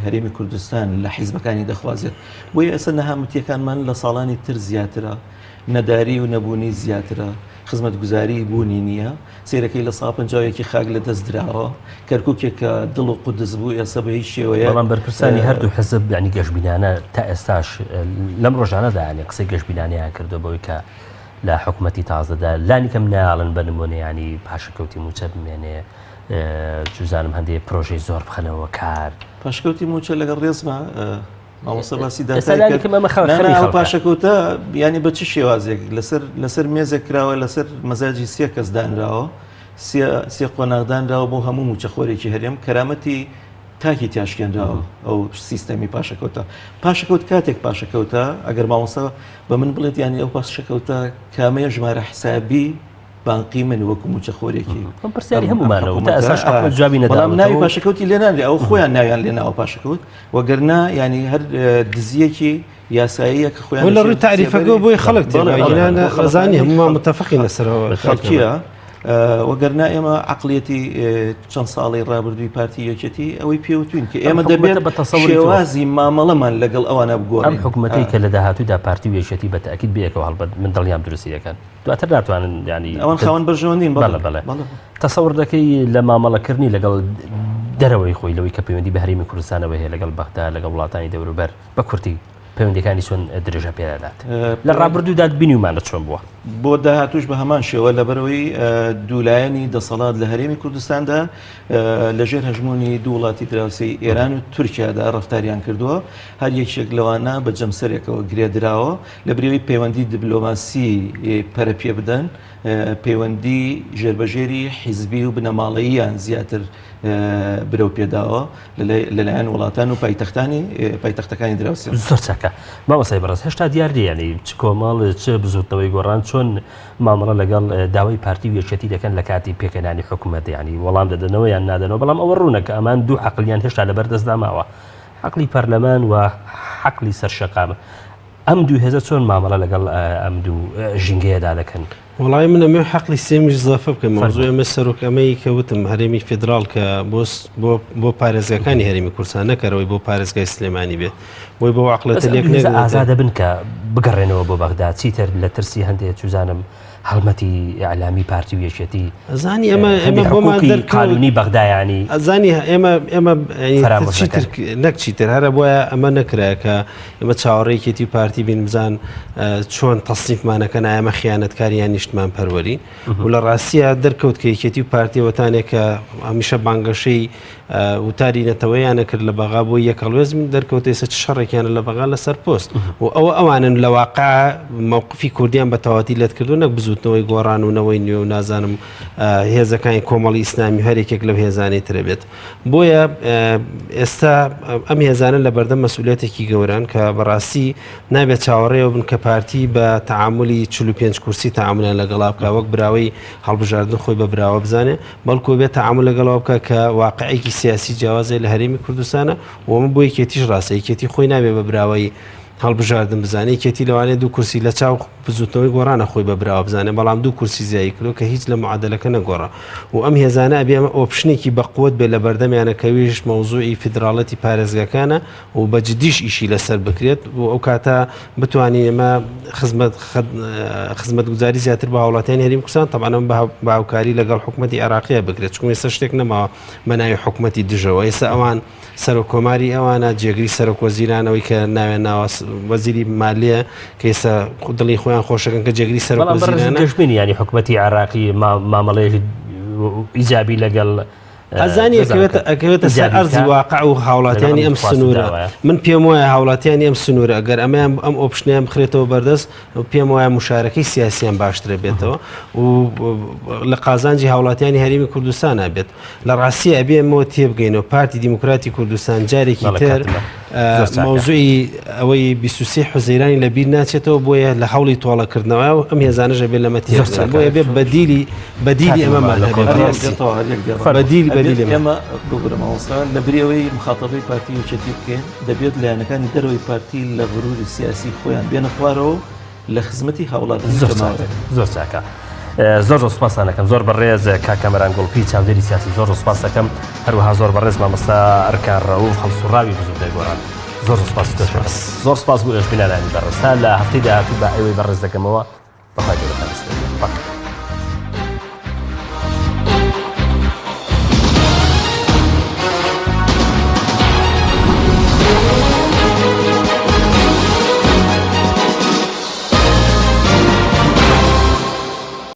B: هەرێمی کوردستان لە حیزبەکانی دەخوازێت بۆیە ئێستا نەهامەتیەکانمان لە ساڵانی تر زیاترە نەداری و نەبوونی زیاترە خزمەت گوزاری بوونی نییە سیرەکەی لە ساپنجاوێکی خاک لە دەست درراوە کەرکووکێک کە دڵ و قودس بوو ئێستا بە هیچ شێوەیە
A: بەڵام بەرپرسانی هەردوو حزب ینی گەشتبینانە تا ئێستاش لەم ڕۆژانەدا ینی قسەی گەشتبینانیان کردو بەوەی کە لە حکوومەتی تازەدا لانی کەم ناڵن بە نمونە ینی پاشەکەوتی موچە بمێنێ جوزانم هەندێک پرۆژەی زۆر بخەنەوە کار
B: پاشکەوتی موچە لەگەڵ ڕێزمە ماوەسە باسی پاشەکەوتە ینی بە چ شێوازێک لەسەر مێزێک کراوە لەسەر مەزاجی سێ کەس دانراوە سێ قۆناغدانراوە بۆ هەموو موچەخۆرێکی هەرێم کەرامەتی تاکی تیاشکێنراوە ئەو سیستەمی پاشەکەوت کاتێک پاشەکەوتە ئەگەر ماوەسا بە من بڵێت ینی ئەو پاشەکەوتە کامەیە ژمارە حسابی بانقی من وەکو موچەخۆرێکی
A: پرسیاری هەمومانەوە تا ئێساش جوابی نەدام
B: ناوی پاشەکەوتی لێنانێ ئەو خۆیان ناویان لێناوە پاشەکەوت وەگەرنا ینی هەر دزیەکی یاساییە کە خۆیان
C: لە ڕووی تعریفەکە بۆی خەڵک تێبگەزانی هەمومان متتەفقی لەسەرەوە
B: خەڵکیە وەگەرنا ئێمە عقلێتی چەند ساڵی ڕابردووی پارتی یەکێتی ئەوەی پێوتوین کە ئێمە دەبێت شێوازی مامەڵەمان لەگەڵ ئەوانە بگۆڕین
A: ئەم حکوومەتەی کە لە داهاتوودا پارتی و یەکێتی بە تاکید بەیەکەوە هەڵبەت من دڵنیام درستیەکەن دواتر ناتوانن ینی
B: ئەوان خاوەن بەرژەوەندین
A: بەڵێ تەسەور دەکەی لە مامەڵەکردنی لەگەڵ دەرەوەی خۆی لەوەی کە پەیوەندی بە هەرێمی کوردستانەوە هەیە لەگەڵ بەغدا لەگەڵ وڵاتانی دەوروبەر بە کورتی پەیوەندیەکانی چۆن درێژە پێدادات لە ڕابردوودا بینیمانە چۆن بووە
B: بۆ داهاتوش بە هەمان شێوە لەبەرەوەی دوولایەنی دەسەڵات لە هەرێمی کوردستاندا لەژێر هەژمونی دوو وڵاتی دراوسی ئێران و تورکیادا ڕەفتاریان کردووە هەر یەکێک لەوانە بە جەمسەرێکەوە گرێدراوە لە برێوی پەیوەندی دیبلۆماسی پەرە پێ بدەن پەیوەندی ژێربەژێری حیزبی و بنەماڵەییان زیاتر برەو پێداوە لەلایەن وڵاتان و پایتەختەکانی دراوسی
A: زۆر چاکە مامەسای بەڕاست هێشتا دیار نییە چ کۆمەڵ چ بزوتنەوەی گۆڕان چۆن مامەڵە لەگەڵ داوای پارتی و یەکێتی دەکەن لە کاتی پێکەنانی حکوومەت ینی وەڵام دەدەنەوە یان نادەنەوە بەڵام ئەوە ڕوونەکە ئەمان دوو عقلیان هێشتا لەبەر دەستداماوە حقلی پەرلەمان و حقلی سەرشەقامە ئەم دوو هێزە چۆن مامەڵە لەگەڵ ئەم دوو ژینگەیەدا دەکەن
C: وڵای منە مێ حقلی سێمیش زافە بکەم مۆزوع ئەمە سەرۆکەمەی کەوتم هەرێمی فیدرال کە بۆ پارێزگاکانی هەرێمی کوردستان نەکەرەوەی بۆ پارێزگای سلێمانی بێت بۆی بۆ عقلەتە لێک
A: ئازادە بن کە بگەڕێنەوە بۆ بەغدا چیتر لە ترسی هەندێک چوزانم هەڵمەتی ئەعلامی پارتی و یەکێتی
C: ئەزانی ئێمە بۆمان
A: قانونی بەغدایانی
C: ئەزانی ئێمە نەک چیتر هەرە بۆیە ئەمە نەکرا کە ئێمە چاوەڕێکێتی پارتی بین بزان چۆن تەصنیفمانەکەن ئەمە خیانەتکاریان نیشتمان پەروەری و لە ڕاستیە دەرکەوت کە یەکێتی و پارتیەوەتانێک کە هەمیشە بانگەشەی وتاری نەتەوەیانە کرد لە بەغا بۆ یەکەڵوێزم دەرکەوت ئێستا چ شەڕێکیانە لە بەغا لەسەر پۆست و ئەوانن لە واقع مووقفی کوردیان بە تەواتی لەت کردو نەک بزوتنەوەی گۆڕان و نەوەی نوێ و نازانم هێزەکانی کۆمەڵی ئیسلامی هەرێکێک لەو هێزانەی ترە بێت بۆیە ئێستا ئەم هێزانە لە بەردەم مەسئولیەتێکی گەوران کە بەڕاستی نابێت چاوەڕێەوە بن کە پارتی بە تعاملی 45 کورسی تعاملیان لەگەڵا بکە وەک براوەی هەڵبژاردن خۆی بە براوە بزانێ بەڵکو بێت تعامل لەگەڵەوە بکە کە واقعێکی سیاسی جیاوازە لە هەرێمی کوردستانە و ئەمە بۆ یەکێتیش ڕاستە یەکێتی خۆی نابێ بە براوەی هەڵبژاردن بزانێ کێتی لەوانێت دوو کورسی لە چاو بزوتنەوەی گۆڕانە خۆی بە براوە بزانێ بەڵام دوو کورسی زیایی کردو کە هیچ لە معادلەکە نەگۆڕە و ئەم هێزانە ئەبێ ئەمە ئۆپشنێکی بەقوت بێت لە بەردەمیانە کەویش مەوزوعی فیدراڵەتی پارێزگاکانە و بە جدیش ئیشی لەسەر بکرێت و ئەو کاتە بتوانین ئێمە خزمەت گوزاری زیاتر بە هاوڵاتیانی هەرێمی کوردستان تەبعاً بە هاوکاری لەگەڵ حکوومەتی عێراقیە بکرێت چونکە ئێستا شتێک نەماوە بەناوی حکوومەتی دژەوە ئێستا ئەوان سەرۆکۆماری ئەوانە جێگری سەرۆکوەزیرانەوەی کە ناوێن ناوە وەزیری مالیە کە ئێستا دڵی خۆیان خۆشەکەن کە جێگری سەرۆکوەزیرانە
A: گەشتبینی ینی حکوومەتی عێراقی مامەڵەیەکی ئیجابی لەگەڵ
C: ئەزانی ئەکەوێتە سەر ئەرزی واقع و هاوڵاتیانی ئەم سنوورە من پێم وایە هاوڵاتیانی ئەم سنوورە ئەگەر ئەمەیان ئەم ئۆپشنیان بخرێتەوە بەردەست پێم وایە مشارەکەی سیاسیان باشترە بێتەوە و لە قازانجی هاوڵاتیانی هەرێمی کوردستان نابێت لە ڕاستی ئەبێ ئەمەوە تێبگەینەوە پارتی دیموکراتی کوردستان جارێکی تر مەوزوعی ئەوەی 23 حوزەیرانی لەبیر ناچێتەوە بۆیە لە هەوڵی تۆڵەکردنەوە و ئەم هێزانەژە بێت لەمە تێبگەن بۆیە بێ بەدیلی ئەمەمان هەبێت
B: ئێمە بگورەمەوەستا لە برێەوەی مخاطبەی پارتی یەکێتی بکەین دەبێت لایەنەکانی دەرەوەی پارتی لە غروری سیاسی خۆیان بێنە خوارەوە لە خزمەتی هاوڵاتیان
A: زۆر چاکە زۆر سوپاسان دەکەم زۆر بەڕێز کاکەمەران گوڵپی چاودێری سیاسی زۆر سوپاس دەکەم هەروەها زۆر بەڕێز مامۆستا ئەرکان ڕەوف هەڵسوڕاوی بزوو دەیگۆڕان زۆر سپاس زۆر سپاس بۆ ئێشبینەرانی بەڕێز تا لە هەفتەی داهاتوو بە ئەوەی بەڕێز دەکەمەوە